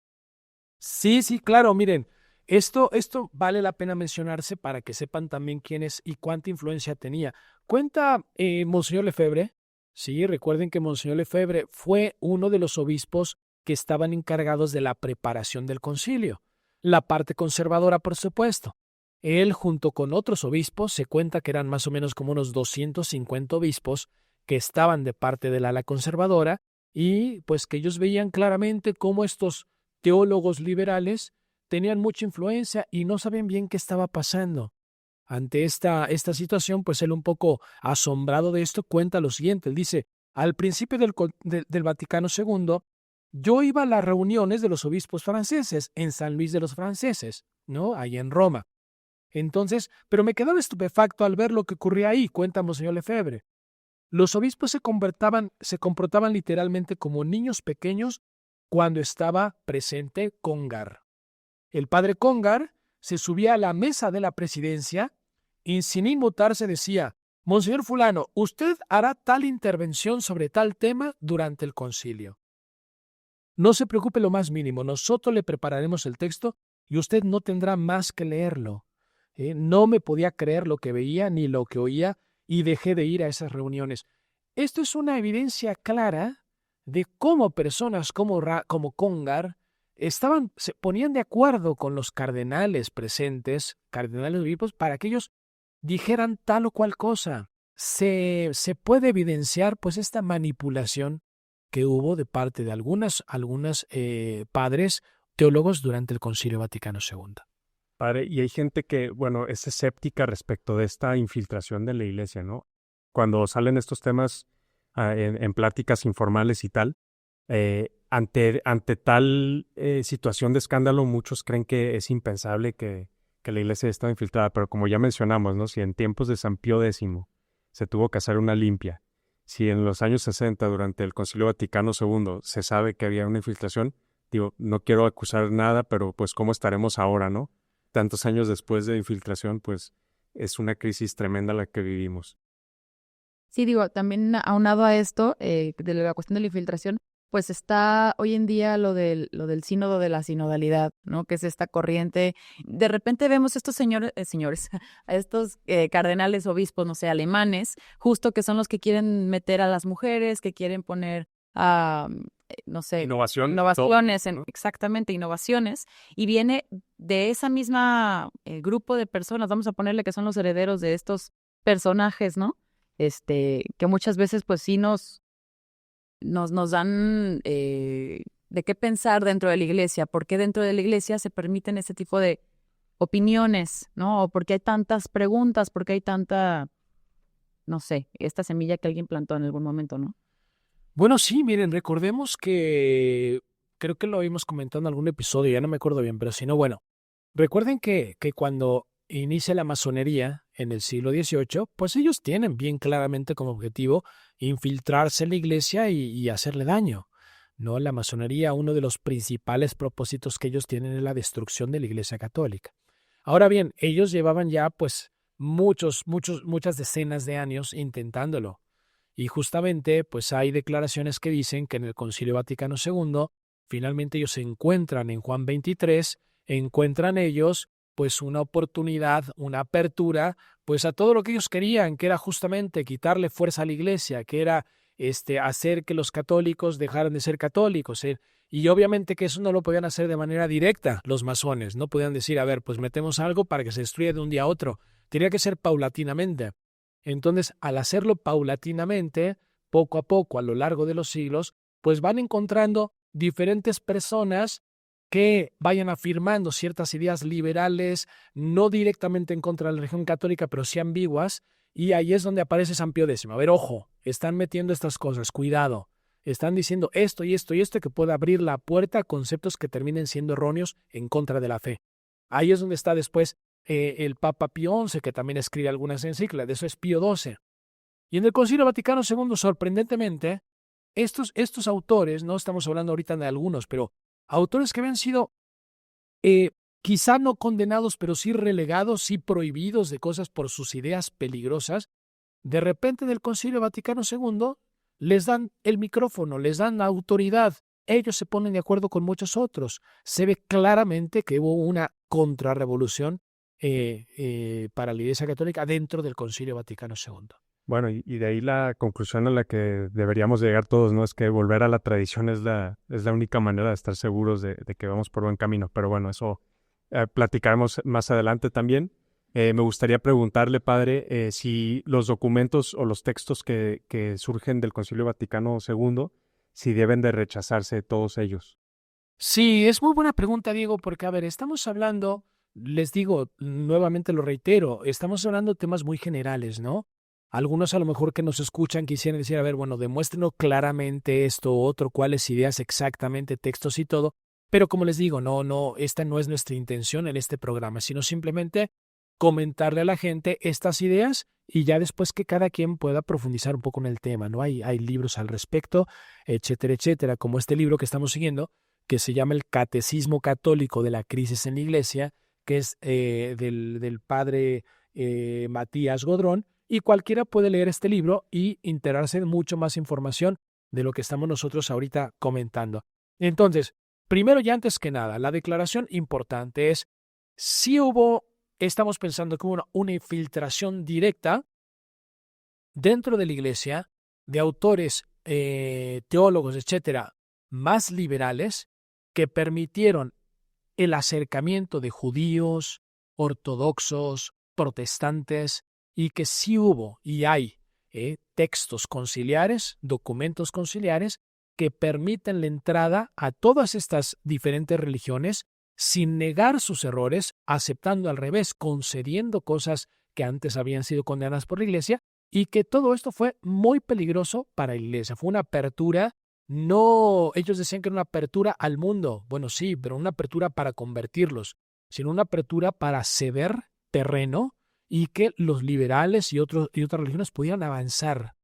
Sí, claro, miren, esto vale la pena mencionarse para que sepan también quién es y cuánta influencia tenía. Cuenta Monseñor Lefebvre, sí, recuerden que Monseñor Lefebvre fue uno de los obispos que estaban encargados de la preparación del concilio. La parte conservadora, por supuesto. Él, junto con otros obispos, se cuenta que eran más o menos como unos 250 obispos que estaban de parte del ala conservadora y pues que ellos veían claramente cómo estos teólogos liberales tenían mucha influencia y no sabían bien qué estaba pasando. Ante esta situación, pues él un poco asombrado de esto cuenta lo siguiente. Él dice, al principio del Vaticano II, yo iba a las reuniones de los obispos franceses en San Luis de los Franceses, ¿no? Ahí en Roma. Entonces, pero me quedaba estupefacto al ver lo que ocurría ahí, cuenta Monseñor Lefebvre. Los obispos se comportaban literalmente como niños pequeños cuando estaba presente Congar. El padre Congar se subía a la mesa de la presidencia y sin inmutarse decía, Monseñor fulano, usted hará tal intervención sobre tal tema durante el concilio. No se preocupe lo más mínimo, nosotros le prepararemos el texto y usted no tendrá más que leerlo. No me podía creer lo que veía ni lo que oía y dejé de ir a esas reuniones. Esto es una evidencia clara de cómo personas como Congar se ponían de acuerdo con los cardenales presentes, cardenales obispos, para que ellos dijeran tal o cual cosa. Se puede evidenciar pues esta manipulación que hubo de parte de algunos padres teólogos durante el Concilio Vaticano II. Padre, y hay gente que, bueno, es escéptica respecto de esta infiltración de la iglesia, ¿no? Cuando salen estos temas en pláticas informales y tal, ante tal situación de escándalo, muchos creen que es impensable que la iglesia esté infiltrada, pero como ya mencionamos, ¿no? Si en tiempos de San Pío X se tuvo que hacer una limpia si en los años 60, durante el Concilio Vaticano II, se sabe que había una infiltración, digo, no quiero acusar nada, pero pues cómo estaremos ahora, ¿no? Tantos años después de infiltración, pues es una crisis tremenda la que vivimos. Sí, digo, también aunado a esto, de la cuestión de la infiltración, pues está hoy en día lo del sínodo de la sinodalidad, ¿no? Que es esta corriente. De repente vemos estos señores, a estos cardenales, obispos, no sé, alemanes, justo que son los que quieren meter a las mujeres, que quieren poner a, no sé, innovaciones, ¿no? exactamente, innovaciones, y viene de esa misma grupo de personas, vamos a ponerle que son los herederos de estos personajes, ¿no? Que muchas veces pues sí nos dan de qué pensar dentro de la iglesia, por qué dentro de la iglesia se permiten este tipo de opiniones, ¿no? O por qué hay tantas preguntas, por qué hay tanta, no sé, esta semilla que alguien plantó en algún momento, ¿no? Bueno, sí, miren, recordemos que creo que lo habíamos comentado en algún episodio, ya no me acuerdo bien, pero si no, bueno, recuerden que cuando inicia la masonería en el siglo XVIII, pues ellos tienen bien claramente como objetivo infiltrarse en la iglesia y hacerle daño, ¿no? La masonería, uno de los principales propósitos que ellos tienen es la destrucción de la iglesia católica. Ahora bien, ellos llevaban ya pues muchas decenas de años intentándolo. Y justamente pues hay declaraciones que dicen que en el Concilio Vaticano II, finalmente ellos se encuentran en Juan 23, encuentran ellos pues una oportunidad, una apertura, pues a todo lo que ellos querían, que era justamente quitarle fuerza a la iglesia, que era hacer que los católicos dejaran de ser católicos. Y obviamente que eso no lo podían hacer de manera directa los masones, no podían decir, a ver, pues metemos algo para que se destruya de un día a otro. Tenía que ser paulatinamente. Entonces, al hacerlo paulatinamente, poco a poco, a lo largo de los siglos, pues van encontrando diferentes personas que vayan afirmando ciertas ideas liberales, no directamente en contra de la religión católica, pero sí ambiguas, y ahí es donde aparece San Pío X. A ver, ojo, están metiendo estas cosas, cuidado. Están diciendo esto y esto y esto que puede abrir la puerta a conceptos que terminen siendo erróneos en contra de la fe. Ahí es donde está después el Papa Pío XI, que también escribe algunas encíclicas, de eso es Pío XII. Y en el Concilio Vaticano II, sorprendentemente, estos autores, no estamos hablando ahorita de algunos, pero autores que habían sido quizá no condenados, pero sí relegados, sí prohibidos de cosas por sus ideas peligrosas, de repente del Concilio Vaticano II les dan el micrófono, les dan la autoridad. Ellos se ponen de acuerdo con muchos otros. Se ve claramente que hubo una contrarrevolución para la Iglesia Católica dentro del Concilio Vaticano II. Bueno, y de ahí la conclusión a la que deberíamos llegar todos, ¿no? Es que volver a la tradición es la única manera de estar seguros de que vamos por buen camino. Pero bueno, eso platicaremos más adelante también. Me gustaría preguntarle, padre, si los documentos o los textos que surgen del Concilio Vaticano II, si deben de rechazarse todos ellos. Sí, es muy buena pregunta, Diego, porque, a ver, estamos hablando, les digo, nuevamente lo reitero, estamos hablando de temas muy generales, ¿no? Algunos a lo mejor que nos escuchan quisieran decir, a ver, bueno, demuéstrenos claramente esto u otro, cuáles ideas exactamente, textos y todo, pero como les digo, no, esta no es nuestra intención en este programa, sino simplemente comentarle a la gente estas ideas y ya después que cada quien pueda profundizar un poco en el tema, ¿no? Hay libros al respecto, etcétera, como este libro que estamos siguiendo, que se llama El Catecismo Católico de la Crisis en la Iglesia, que es del padre Matías Godrón, y cualquiera puede leer este libro y enterarse de mucho más información de lo que estamos nosotros ahorita comentando. Entonces, primero y antes que nada, la declaración importante es, si estamos pensando que hubo una infiltración directa dentro de la Iglesia de autores, teólogos, etcétera, más liberales, que permitieron el acercamiento de judíos, ortodoxos, protestantes, y que sí hubo y hay textos conciliares, documentos conciliares, que permiten la entrada a todas estas diferentes religiones sin negar sus errores, aceptando al revés, concediendo cosas que antes habían sido condenadas por la Iglesia, y que todo esto fue muy peligroso para la Iglesia. Fue una apertura. No, ellos decían que era una apertura al mundo. Bueno, sí, pero una apertura para convertirlos, sino una apertura para ceder terreno y que los liberales y otras religiones pudieran avanzar.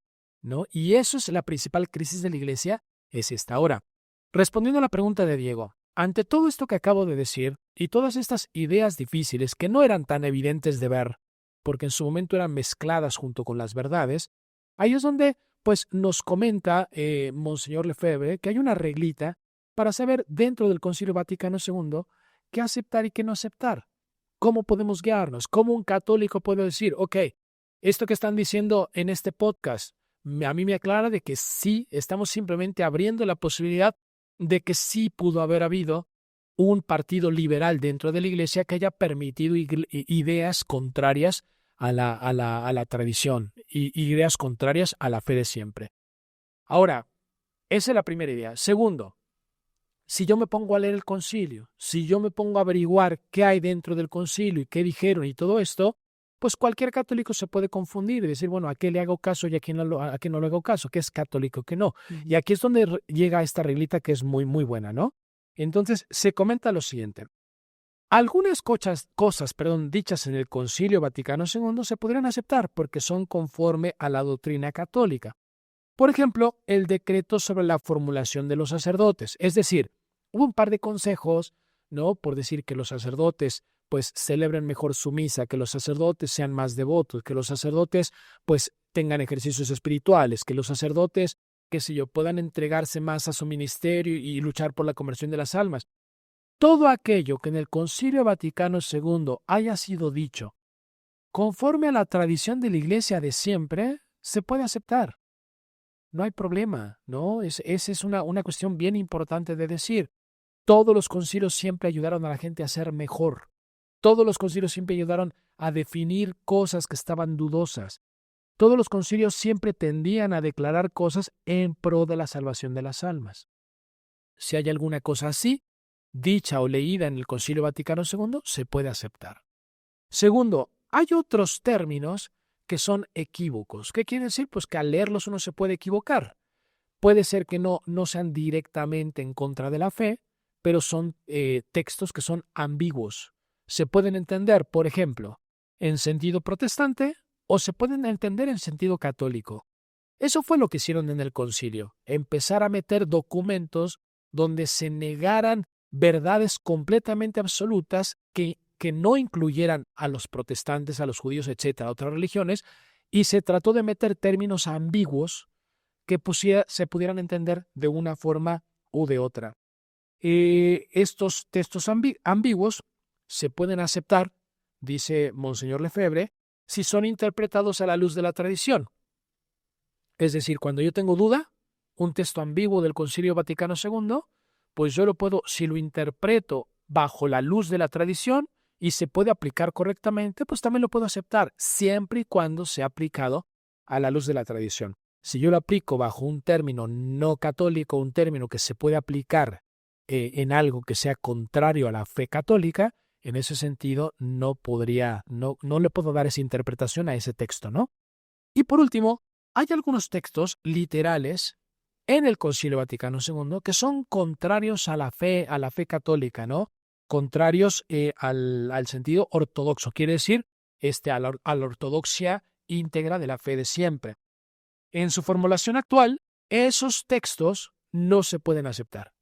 ¿no? Y eso es la principal crisis de la iglesia, es esta. Ahora, respondiendo a la pregunta de Diego, ante todo esto que acabo de decir y todas estas ideas difíciles que no eran tan evidentes de ver, porque en su momento eran mezcladas junto con las verdades, ahí es donde pues nos comenta Monseñor Lefebvre que hay una reglita para saber dentro del Concilio Vaticano II qué aceptar y qué no aceptar. ¿Cómo podemos guiarnos? ¿Cómo un católico puede decir, ok, esto que están diciendo en este podcast, a mí me aclara de que sí, estamos simplemente abriendo la posibilidad de que sí pudo haber habido un partido liberal dentro de la iglesia que haya permitido ideas contrarias a la tradición y ideas contrarias a la fe de siempre? Ahora, esa es la primera idea. Segundo, si yo me pongo a leer el concilio, si yo me pongo a averiguar qué hay dentro del concilio y qué dijeron y todo esto, pues cualquier católico se puede confundir y decir, bueno, ¿a qué le hago caso y a qué no le hago caso? ¿Qué es católico, qué no? Y aquí es donde llega esta reglita que es muy, muy buena, ¿no? Entonces, se comenta lo siguiente. Algunas cosas, dichas en el Concilio Vaticano II se podrían aceptar porque son conforme a la doctrina católica. Por ejemplo, el decreto sobre la formulación de los sacerdotes. Es decir, hubo un par de consejos, ¿no? Por decir que los sacerdotes pues celebren mejor su misa, que los sacerdotes sean más devotos, que los sacerdotes pues tengan ejercicios espirituales, que los sacerdotes, qué sé yo, puedan entregarse más a su ministerio y luchar por la conversión de las almas. Todo aquello que en el Concilio Vaticano II haya sido dicho conforme a la tradición de la Iglesia de siempre, se puede aceptar. No hay problema, ¿no? Esa es una cuestión bien importante de decir. Todos los concilios siempre ayudaron a la gente a ser mejor. Todos los concilios siempre ayudaron a definir cosas que estaban dudosas. Todos los concilios siempre tendían a declarar cosas en pro de la salvación de las almas. Si hay alguna cosa así, dicha o leída en el Concilio Vaticano II, se puede aceptar. Segundo, hay otros términos que son equívocos. ¿Qué quiere decir? Pues que al leerlos uno se puede equivocar. Puede ser que no sean directamente en contra de la fe, pero son textos que son ambiguos. Se pueden entender, por ejemplo, en sentido protestante o se pueden entender en sentido católico. Eso fue lo que hicieron en el concilio, empezar a meter documentos donde se negaran verdades completamente absolutas que no incluyeran a los protestantes, a los judíos, etcétera, a otras religiones, y se trató de meter términos ambiguos que se pudieran entender de una forma u de otra. Estos textos ambiguos se pueden aceptar, dice Monseñor Lefebvre, si son interpretados a la luz de la tradición. Es decir, cuando yo tengo duda, un texto ambiguo del Concilio Vaticano II, pues yo lo puedo, si lo interpreto bajo la luz de la tradición y se puede aplicar correctamente, pues también lo puedo aceptar, siempre y cuando sea aplicado a la luz de la tradición. Si yo lo aplico bajo un término no católico, un término que se puede aplicar en algo que sea contrario a la fe católica, en ese sentido no le puedo dar esa interpretación a ese texto, ¿no? Y por último, hay algunos textos literales en el Concilio Vaticano II que son contrarios a la fe católica, ¿no? Contrarios al sentido ortodoxo, quiere decir a la ortodoxia íntegra de la fe de siempre. En su formulación actual, esos textos no se pueden aceptar.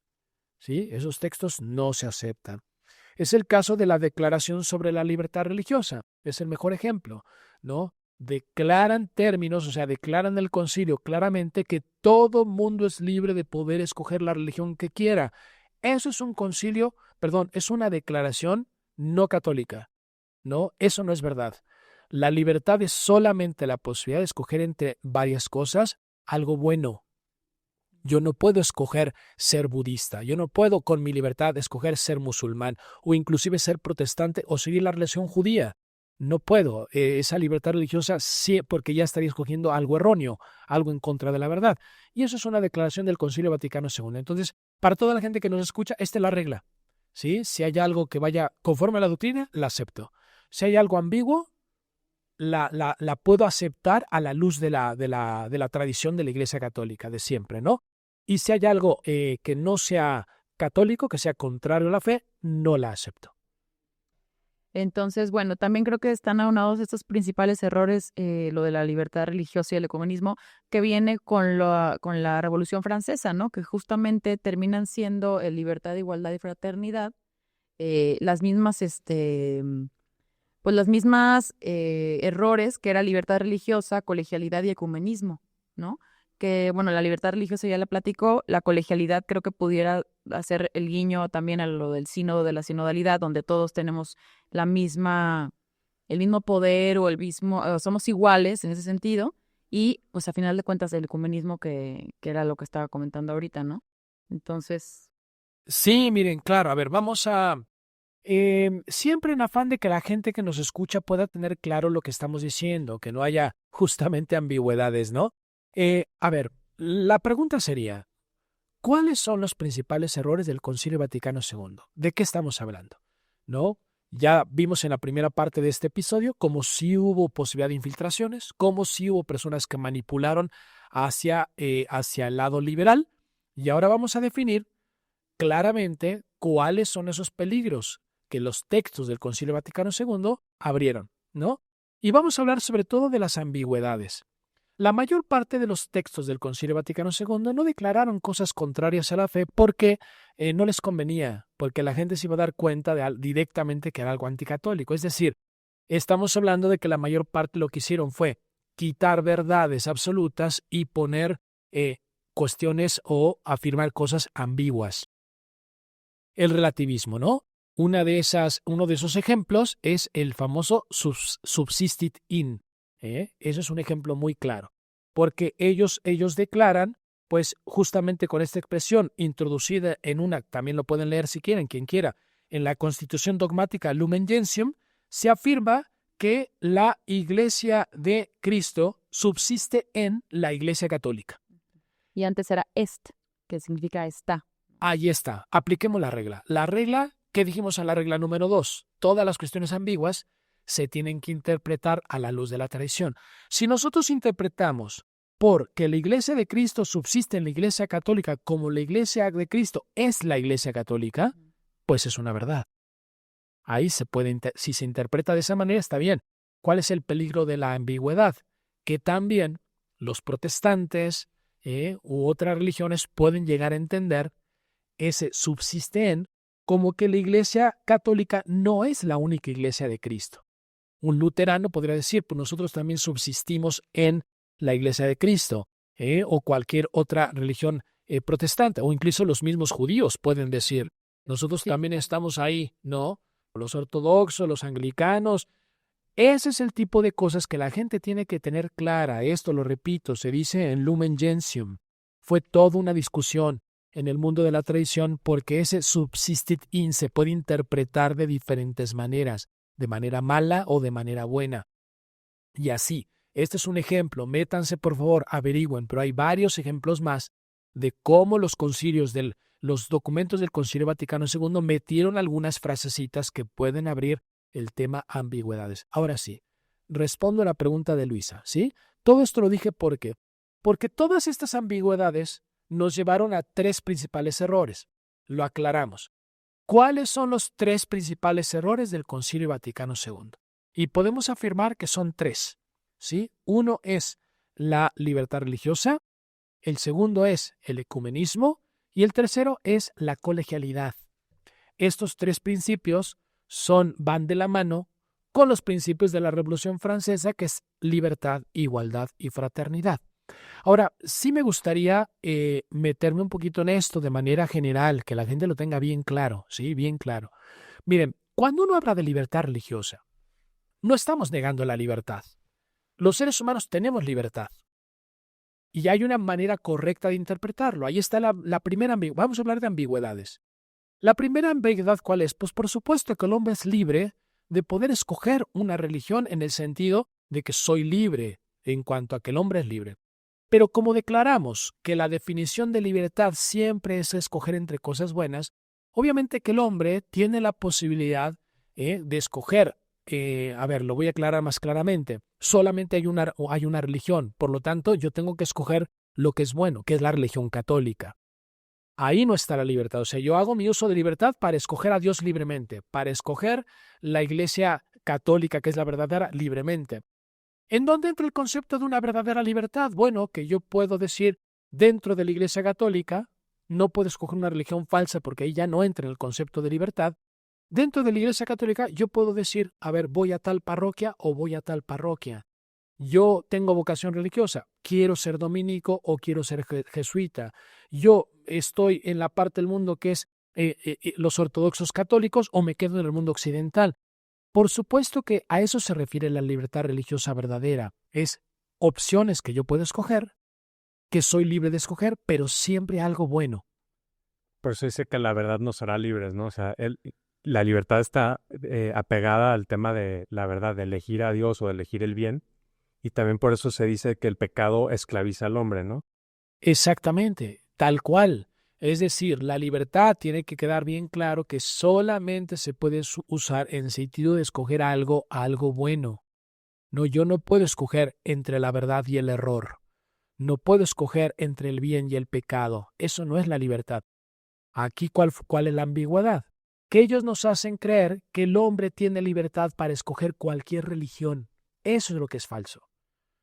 ¿Sí? Esos textos no se aceptan. Es el caso de la Declaración sobre la Libertad Religiosa. Es el mejor ejemplo, ¿no? Declaran términos, o sea, declaran el concilio claramente que todo mundo es libre de poder escoger la religión que quiera. Eso es es una declaración no católica, ¿no? Eso no es verdad. La libertad es solamente la posibilidad de escoger entre varias cosas algo bueno. Yo no puedo escoger ser budista, yo no puedo con mi libertad escoger ser musulmán o inclusive ser protestante o seguir la religión judía. No puedo, esa libertad religiosa sí, porque ya estaría escogiendo algo erróneo, algo en contra de la verdad. Y eso es una declaración del Concilio Vaticano II. Entonces, para toda la gente que nos escucha, esta es la regla. ¿Sí? Si hay algo que vaya conforme a la doctrina, la acepto. Si hay algo ambiguo, la puedo aceptar a la luz de la tradición de la Iglesia Católica de siempre, ¿no? Y si hay algo que no sea católico, que sea contrario a la fe, no la acepto. Entonces, bueno, también creo que están aunados estos principales errores, lo de la libertad religiosa y el ecumenismo, que viene con la Revolución Francesa, ¿no? Que justamente terminan siendo libertad, igualdad y fraternidad, las mismas, pues las mismas errores que era libertad religiosa, colegialidad y ecumenismo, ¿no? Que, bueno, la libertad religiosa ya la platicó, la colegialidad creo que pudiera hacer el guiño también a lo del sínodo de la sinodalidad, donde todos tenemos la misma, el mismo poder o el mismo, somos iguales en ese sentido, y pues a final de cuentas el ecumenismo que era lo que estaba comentando ahorita, ¿no? Entonces, Sí, miren, claro, a ver, vamos a... siempre en afán de que la gente que nos escucha pueda tener claro lo que estamos diciendo, que no haya justamente ambigüedades, ¿no? A ver, la pregunta sería, ¿cuáles son los principales errores del Concilio Vaticano II? ¿De qué estamos hablando? ¿No? Ya vimos en la primera parte de este episodio cómo sí hubo posibilidad de infiltraciones, cómo sí hubo personas que manipularon hacia el lado liberal, y ahora vamos a definir claramente cuáles son esos peligros que los textos del Concilio Vaticano II abrieron, ¿no? Y vamos a hablar sobre todo de las ambigüedades. La mayor parte de los textos del Concilio Vaticano II no declararon cosas contrarias a la fe porque no les convenía, porque la gente se iba a dar cuenta directamente que era algo anticatólico. Es decir, estamos hablando de que la mayor parte lo que hicieron fue quitar verdades absolutas y poner cuestiones o afirmar cosas ambiguas. El relativismo, ¿no? Uno de esos ejemplos es el famoso subsistit in. Eso es un ejemplo muy claro, porque ellos declaran, pues justamente con esta expresión introducida también lo pueden leer si quieren, quien quiera, en la Constitución Dogmática Lumen Gentium, se afirma que la Iglesia de Cristo subsiste en la Iglesia Católica. y antes era que significa está. Ahí está, apliquemos la regla. La regla, ¿qué dijimos en la regla número 2? Todas las cuestiones ambiguas se tienen que interpretar a la luz de la tradición. Si nosotros interpretamos porque la Iglesia de Cristo subsiste en la Iglesia Católica como la Iglesia de Cristo es la Iglesia Católica, pues es una verdad. Ahí si se interpreta de esa manera, está bien. ¿Cuál es el peligro de la ambigüedad? Que también los protestantes u otras religiones pueden llegar a entender ese subsiste en como que la Iglesia Católica no es la única Iglesia de Cristo. Un luterano podría decir, pues nosotros también subsistimos en la Iglesia de Cristo, o cualquier otra religión protestante, o incluso los mismos judíos pueden decir, nosotros también estamos ahí, ¿no? Los ortodoxos, los anglicanos. Ese es el tipo de cosas que la gente tiene que tener clara. Esto, lo repito, se dice en Lumen Gentium. Fue toda una discusión en el mundo de la tradición porque ese subsistit in se puede interpretar de diferentes maneras, de manera mala o de manera buena. Y así, este es un ejemplo, métanse por favor, averigüen, pero hay varios ejemplos más de cómo los documentos del Concilio Vaticano II metieron algunas frasecitas que pueden abrir el tema ambigüedades. Ahora sí, respondo a la pregunta de Luisa, ¿sí? Todo esto lo dije porque todas estas ambigüedades nos llevaron a 3 principales errores. Lo aclaramos. ¿Cuáles son los 3 principales errores del Concilio Vaticano II? Y podemos afirmar que son 3, ¿sí? Uno es la libertad religiosa, el segundo es el ecumenismo y el tercero es la colegialidad. Estos 3 principios van de la mano con los principios de la Revolución Francesa, que es libertad, igualdad y fraternidad. Ahora, sí me gustaría meterme un poquito en esto de manera general, que la gente lo tenga bien claro, ¿sí? Bien claro. Miren, cuando uno habla de libertad religiosa, no estamos negando la libertad. Los seres humanos tenemos libertad. Y hay una manera correcta de interpretarlo. Ahí está la primera ambigüedad. Vamos a hablar de ambigüedades. La primera ambigüedad, ¿cuál es? Pues por supuesto que el hombre es libre de poder escoger una religión en el sentido de que soy libre en cuanto a que el hombre es libre. Pero como declaramos que la definición de libertad siempre es escoger entre cosas buenas, obviamente que el hombre tiene la posibilidad de escoger. Lo voy a aclarar más claramente. Solamente hay una religión, por lo tanto yo tengo que escoger lo que es bueno, que es la religión católica. Ahí no está la libertad. O sea, yo hago mi uso de libertad para escoger a Dios libremente, para escoger la Iglesia católica, que es la verdadera, libremente. ¿En dónde entra el concepto de una verdadera libertad? Bueno, que yo puedo decir, dentro de la Iglesia católica, no puedo escoger una religión falsa porque ahí ya no entra en el concepto de libertad. Dentro de la Iglesia católica yo puedo decir, a ver, voy a tal parroquia o voy a tal parroquia. Yo tengo vocación religiosa, quiero ser dominico o quiero ser jesuita. Yo estoy en la parte del mundo que es los ortodoxos católicos o me quedo en el mundo occidental. Por supuesto que a eso se refiere la libertad religiosa verdadera. Es opciones que yo puedo escoger, que soy libre de escoger, pero siempre algo bueno. Por eso dice que la verdad nos hará libres, ¿no? O sea, la libertad está apegada al tema de la verdad, de elegir a Dios o de elegir el bien. Y también por eso se dice que el pecado esclaviza al hombre, ¿no? Exactamente, tal cual. Es decir, la libertad tiene que quedar bien claro que solamente se puede usar en sentido de escoger algo bueno. No, yo no puedo escoger entre la verdad y el error. No puedo escoger entre el bien y el pecado. Eso no es la libertad. Aquí, ¿cuál es la ambigüedad? Que ellos nos hacen creer que el hombre tiene libertad para escoger cualquier religión. Eso es lo que es falso.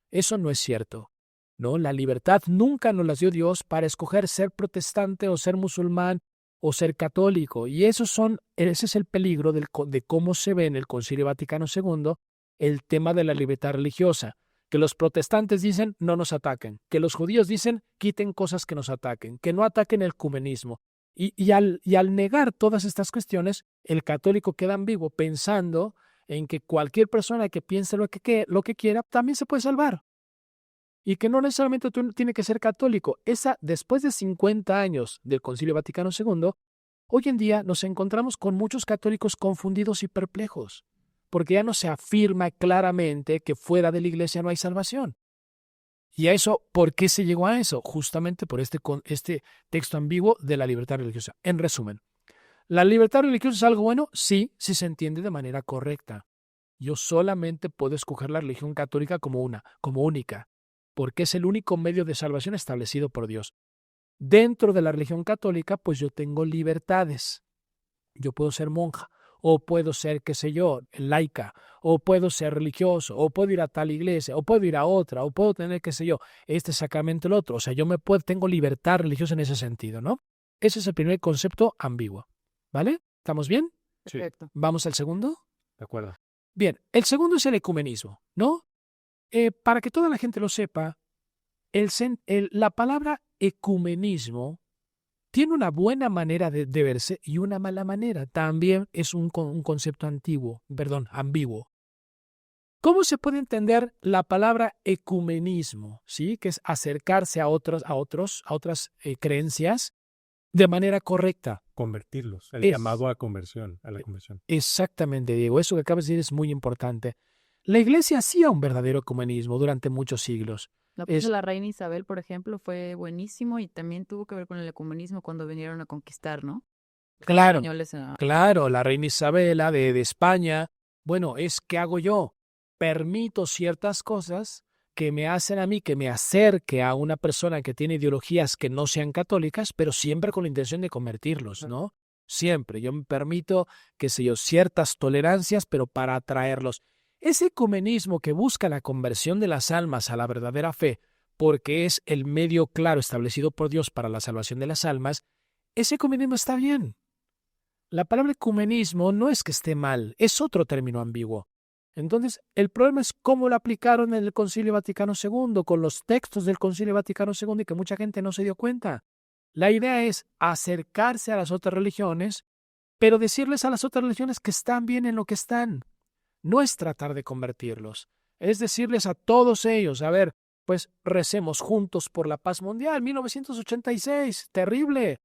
Eso no es cierto. No, la libertad nunca nos la dio Dios para escoger ser protestante o ser musulmán o ser católico. Y ese es el peligro de cómo se ve en el Concilio Vaticano II el tema de la libertad religiosa. Que los protestantes dicen no nos ataquen, que los judíos dicen quiten cosas que nos ataquen, que no ataquen el ecumenismo. Y al negar todas estas cuestiones, el católico queda ambiguo pensando en que cualquier persona que piense lo que quiera también se puede salvar. Y que no necesariamente tú tienes que ser católico. Después de 50 años del Concilio Vaticano II, hoy en día nos encontramos con muchos católicos confundidos y perplejos, porque ya no se afirma claramente que fuera de la Iglesia no hay salvación. Y a eso, ¿por qué se llegó a eso? Justamente por este texto ambiguo de la libertad religiosa. En resumen, ¿la libertad religiosa es algo bueno? Sí, si se entiende de manera correcta. Yo solamente puedo escoger la religión católica como única, porque es el único medio de salvación establecido por Dios. Dentro de la religión católica, pues yo tengo libertades. Yo puedo ser monja, o puedo ser, qué sé yo, laica, o puedo ser religioso, o puedo ir a tal iglesia, o puedo ir a otra, o puedo tener, qué sé yo, este sacramento, el otro. O sea, tengo libertad religiosa en ese sentido, ¿no? Ese es el primer concepto ambiguo. ¿Vale? ¿Estamos bien? Perfecto. ¿Vamos al segundo? De acuerdo. Bien, el segundo es el ecumenismo, ¿no? Para que toda la gente lo sepa, la palabra ecumenismo tiene una buena manera de verse y una mala manera. También es un concepto ambiguo. ¿Cómo se puede entender la palabra ecumenismo? ¿Sí? Que es acercarse a otras creencias de manera correcta. Convertirlos, el llamado a conversión, a la conversión. Exactamente, Diego. Eso que acabas de decir es muy importante. La Iglesia hacía un verdadero ecumenismo durante muchos siglos. La reina Isabel, por ejemplo, fue buenísimo y también tuvo que ver con el ecumenismo cuando vinieron a conquistar, ¿no? Claro, Españoles claro, la reina Isabela de España. Bueno, ¿qué hago yo? Permito ciertas cosas que me hacen a mí que me acerque a una persona que tiene ideologías que no sean católicas, pero siempre con la intención de convertirlos, ¿no? Siempre. Yo me permito, qué sé yo, ciertas tolerancias, pero para atraerlos. Ese ecumenismo que busca la conversión de las almas a la verdadera fe, porque es el medio claro establecido por Dios para la salvación de las almas, ese ecumenismo está bien. La palabra ecumenismo no es que esté mal, es otro término ambiguo. Entonces, el problema es cómo lo aplicaron en el Concilio Vaticano II, con los textos del Concilio Vaticano II y que mucha gente no se dio cuenta. La idea es acercarse a las otras religiones, pero decirles a las otras religiones que están bien en lo que están. No es tratar de convertirlos, es decirles a todos ellos, a ver, pues recemos juntos por la paz mundial, 1986, terrible,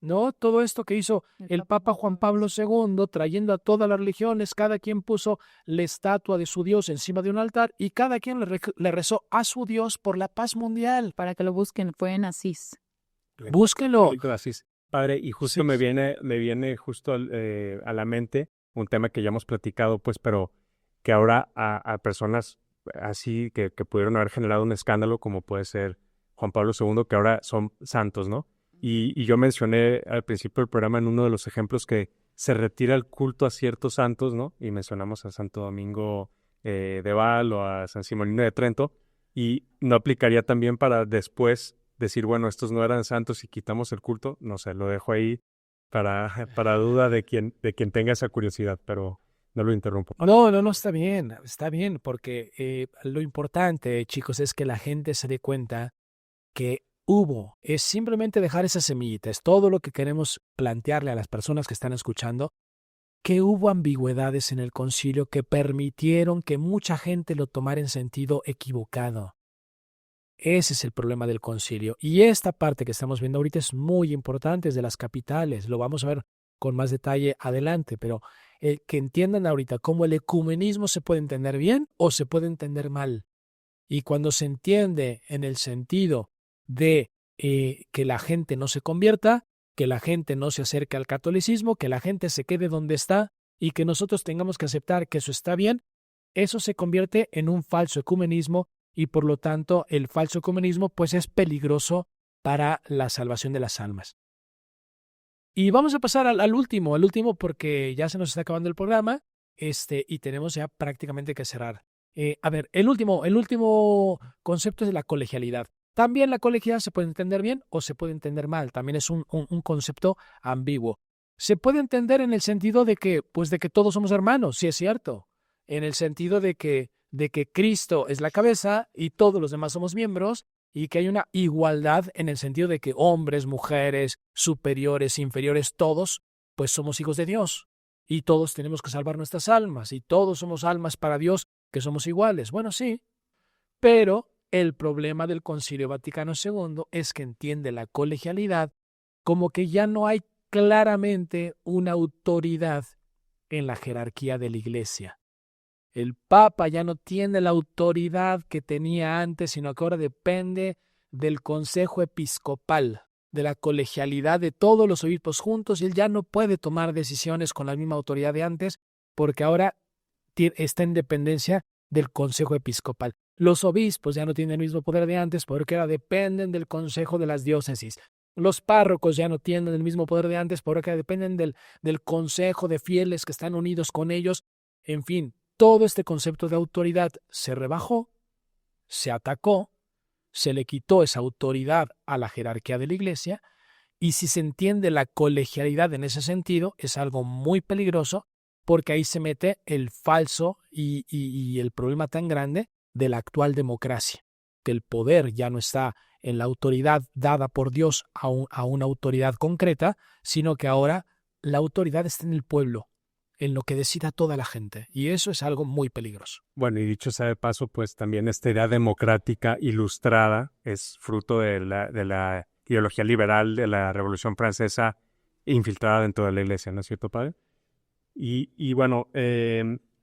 ¿no? Todo esto que hizo el Papa Juan Pablo II, trayendo a todas las religiones, cada quien puso la estatua de su Dios encima de un altar y cada quien le rezó a su Dios por la paz mundial. Para que lo busquen, fue en Asís. Búsquenlo. Asís. Padre, y justo Sí. me viene justo a la mente un tema que ya hemos platicado, pues, pero que ahora a personas así que pudieron haber generado un escándalo, como puede ser Juan Pablo II, que ahora son santos, ¿no? Y yo mencioné al principio del programa en uno de los ejemplos que se retira el culto a ciertos santos, ¿no? Y mencionamos a Santo Domingo de Val o a San Simonino de Trento. Y no aplicaría también para después decir, bueno, estos no eran santos y quitamos el culto. No sé, lo dejo ahí para duda de quien tenga esa curiosidad, pero no lo interrumpo. No, está bien, porque lo importante, chicos, es que la gente se dé cuenta que es simplemente dejar esa semillita, es todo lo que queremos plantearle a las personas que están escuchando, que hubo ambigüedades en el concilio que permitieron que mucha gente lo tomara en sentido equivocado. Ese es el problema del concilio. Y esta parte que estamos viendo ahorita es muy importante, es de las capitales. Lo vamos a ver con más detalle adelante, pero que entiendan ahorita cómo el ecumenismo se puede entender bien o se puede entender mal. Y cuando se entiende en el sentido de que la gente no se convierta, que la gente no se acerque al catolicismo, que la gente se quede donde está y que nosotros tengamos que aceptar que eso está bien, eso se convierte en un falso ecumenismo y por lo tanto el falso ecumenismo pues es peligroso para la salvación de las almas. Y vamos a pasar al último porque ya se nos está acabando el programa y tenemos ya prácticamente que cerrar. El último concepto es la colegialidad. También la colegialidad se puede entender bien o se puede entender mal. También es un concepto ambiguo. Se puede entender en el sentido de que todos somos hermanos, sí es cierto. En el sentido de que Cristo es la cabeza y todos los demás somos miembros y que hay una igualdad en el sentido de que hombres, mujeres, superiores, inferiores, todos, pues somos hijos de Dios y todos tenemos que salvar nuestras almas y todos somos almas para Dios que somos iguales. Bueno, sí, pero el problema del Concilio Vaticano II es que entiende la colegialidad como que ya no hay claramente una autoridad en la jerarquía de la Iglesia. El Papa ya no tiene la autoridad que tenía antes, sino que ahora depende del Consejo Episcopal, de la colegialidad de todos los obispos juntos, y él ya no puede tomar decisiones con la misma autoridad de antes, porque ahora está en dependencia del Consejo Episcopal. Los obispos ya no tienen el mismo poder de antes, porque ahora dependen del Consejo de las Diócesis. Los párrocos ya no tienen el mismo poder de antes, porque dependen del Consejo de Fieles que están unidos con ellos. En fin, todo este concepto de autoridad se rebajó, se atacó, se le quitó esa autoridad a la jerarquía de la Iglesia, y si se entiende la colegialidad en ese sentido, es algo muy peligroso, porque ahí se mete el falso y el problema tan grande de la actual democracia, que el poder ya no está en la autoridad dada por Dios a una autoridad concreta, sino que ahora la autoridad está en el pueblo, en lo que decida toda la gente, y eso es algo muy peligroso. Bueno, y dicho sea de paso, pues también esta idea democrática ilustrada es fruto de la ideología liberal de la Revolución Francesa infiltrada dentro de la Iglesia, ¿no es cierto, padre? Y bueno,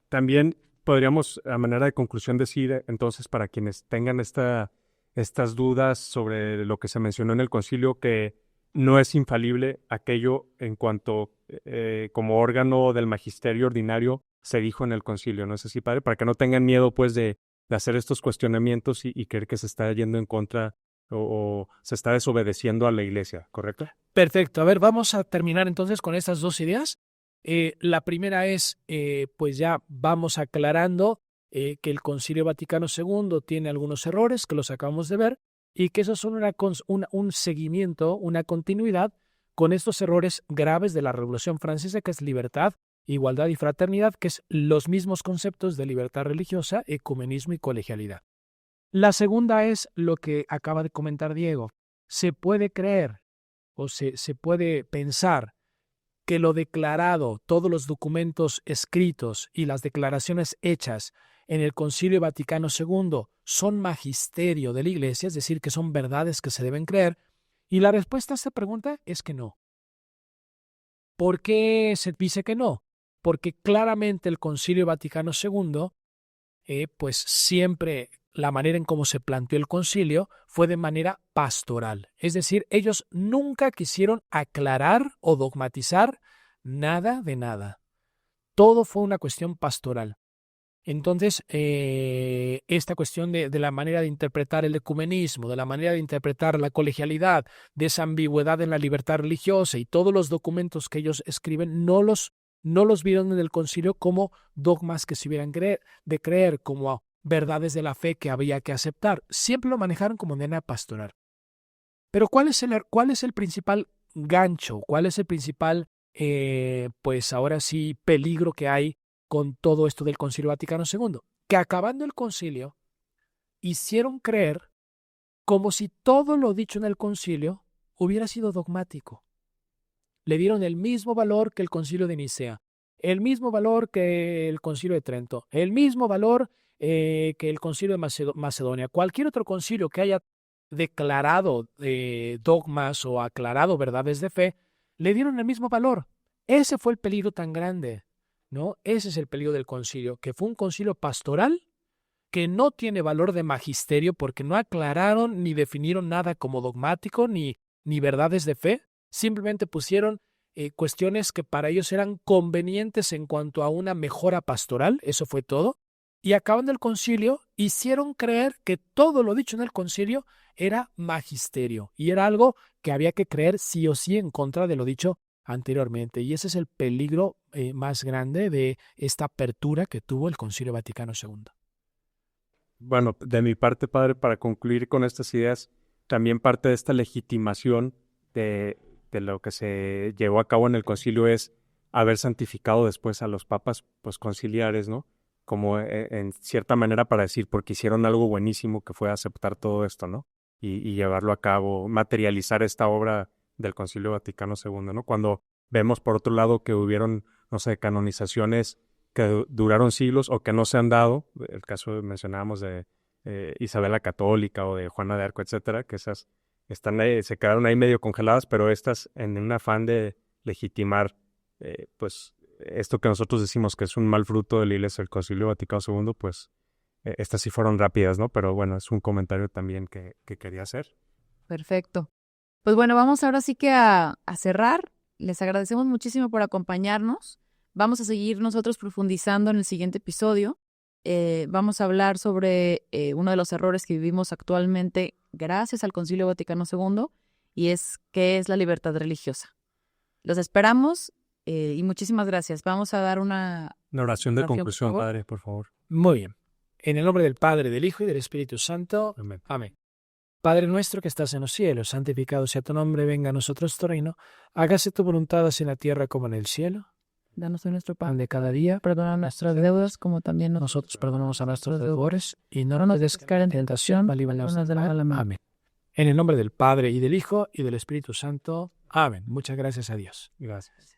también podríamos, a manera de conclusión, decir, entonces, para quienes tengan estas dudas sobre lo que se mencionó en el concilio, que no es infalible aquello en cuanto como órgano del magisterio ordinario se dijo en el concilio, ¿no es así, padre? Para que no tengan miedo, pues, de hacer estos cuestionamientos y creer que se está yendo en contra o se está desobedeciendo a la Iglesia, ¿correcto? Perfecto. A ver, vamos a terminar entonces con estas dos ideas. La primera es, pues ya vamos aclarando que el Concilio Vaticano II tiene algunos errores que los acabamos de ver y que esos son un seguimiento, una continuidad con estos errores graves de la Revolución Francesa, que es libertad, igualdad y fraternidad, que es los mismos conceptos de libertad religiosa, ecumenismo y colegialidad. La segunda es lo que acaba de comentar Diego. Se puede creer o se puede pensar que lo declarado, todos los documentos escritos y las declaraciones hechas en el Concilio Vaticano II son magisterio de la Iglesia, es decir, que son verdades que se deben creer, y la respuesta a esta pregunta es que no. ¿Por qué se dice que no? Porque claramente el Concilio Vaticano II, pues siempre la manera en cómo se planteó el concilio fue de manera pastoral. Es decir, ellos nunca quisieron aclarar o dogmatizar nada de nada. Todo fue una cuestión pastoral. Entonces, esta cuestión de la manera de interpretar el ecumenismo, de la manera de interpretar la colegialidad, de esa ambigüedad en la libertad religiosa y todos los documentos que ellos escriben, no los vieron en el concilio como dogmas que se hubieran de creer, como verdades de la fe que había que aceptar. Siempre lo manejaron como manera pastoral. Pero ¿cuál es el principal gancho? ¿Cuál es el principal, pues ahora sí, peligro que hay con todo esto del Concilio Vaticano II? Que acabando el concilio, hicieron creer como si todo lo dicho en el concilio hubiera sido dogmático. Le dieron el mismo valor que el concilio de Nicea, el mismo valor que el concilio de Trento, el mismo valor que el concilio de Macedonia. Cualquier otro concilio que haya declarado dogmas o aclarado verdades de fe, le dieron el mismo valor. Ese fue el peligro tan grande, ¿no? Ese es el peligro del concilio, que fue un concilio pastoral que no tiene valor de magisterio porque no aclararon ni definieron nada como dogmático ni verdades de fe. Simplemente pusieron cuestiones que para ellos eran convenientes en cuanto a una mejora pastoral, eso fue todo. Y acabando el concilio, hicieron creer que todo lo dicho en el concilio era magisterio y era algo que había que creer sí o sí en contra de lo dicho anteriormente. Y ese es el peligro más grande de esta apertura que tuvo el Concilio Vaticano II. Bueno, de mi parte, padre, para concluir con estas ideas, también parte de esta legitimación de lo que se llevó a cabo en el concilio es haber santificado después a los papas pues conciliares, ¿no? Como en cierta manera para decir, porque hicieron algo buenísimo que fue aceptar todo esto, ¿no? Y llevarlo a cabo, materializar esta obra del Concilio Vaticano II, ¿no? Cuando vemos por otro lado que hubieron, no sé, canonizaciones que duraron siglos o que no se han dado, el caso mencionábamos de Isabel la Católica o de Juana de Arco, etcétera, que esas están ahí, se quedaron ahí medio congeladas, pero estas en un afán de legitimar pues esto que nosotros decimos que es un mal fruto de la Iglesia del Concilio Vaticano II, pues estas sí fueron rápidas, ¿no? Pero bueno, es un comentario también que quería hacer. Perfecto. Pues bueno, vamos ahora sí que a cerrar. Les agradecemos muchísimo por acompañarnos. Vamos a seguir nosotros profundizando en el siguiente episodio. Vamos a hablar sobre uno de los errores que vivimos actualmente gracias al Concilio Vaticano II y es qué es la libertad religiosa. Los esperamos y muchísimas gracias. Vamos a dar una oración de conclusión, por padre, por favor. Muy bien. En el nombre del Padre, del Hijo y del Espíritu Santo. Amén. Amén. Padre nuestro que estás en los cielos, santificado sea tu nombre, venga a nosotros tu reino, hágase tu voluntad así en la tierra como en el cielo. Danos hoy nuestro pan Pan de cada día, perdona nuestras deudas como también nosotros perdonamos a nuestros deudores y no nos dejes caer en tentación, mas líbranos del mal. Amén. En el nombre del Padre y del Hijo y del Espíritu Santo. Amén. Muchas gracias a Dios. Gracias.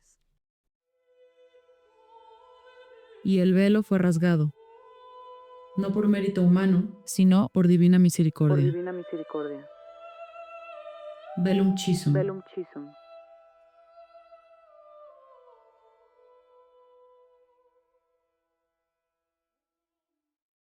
Y el velo fue rasgado, no por mérito humano, sino por divina misericordia. Por divina misericordia. Velum Chisum. Velum Chisum.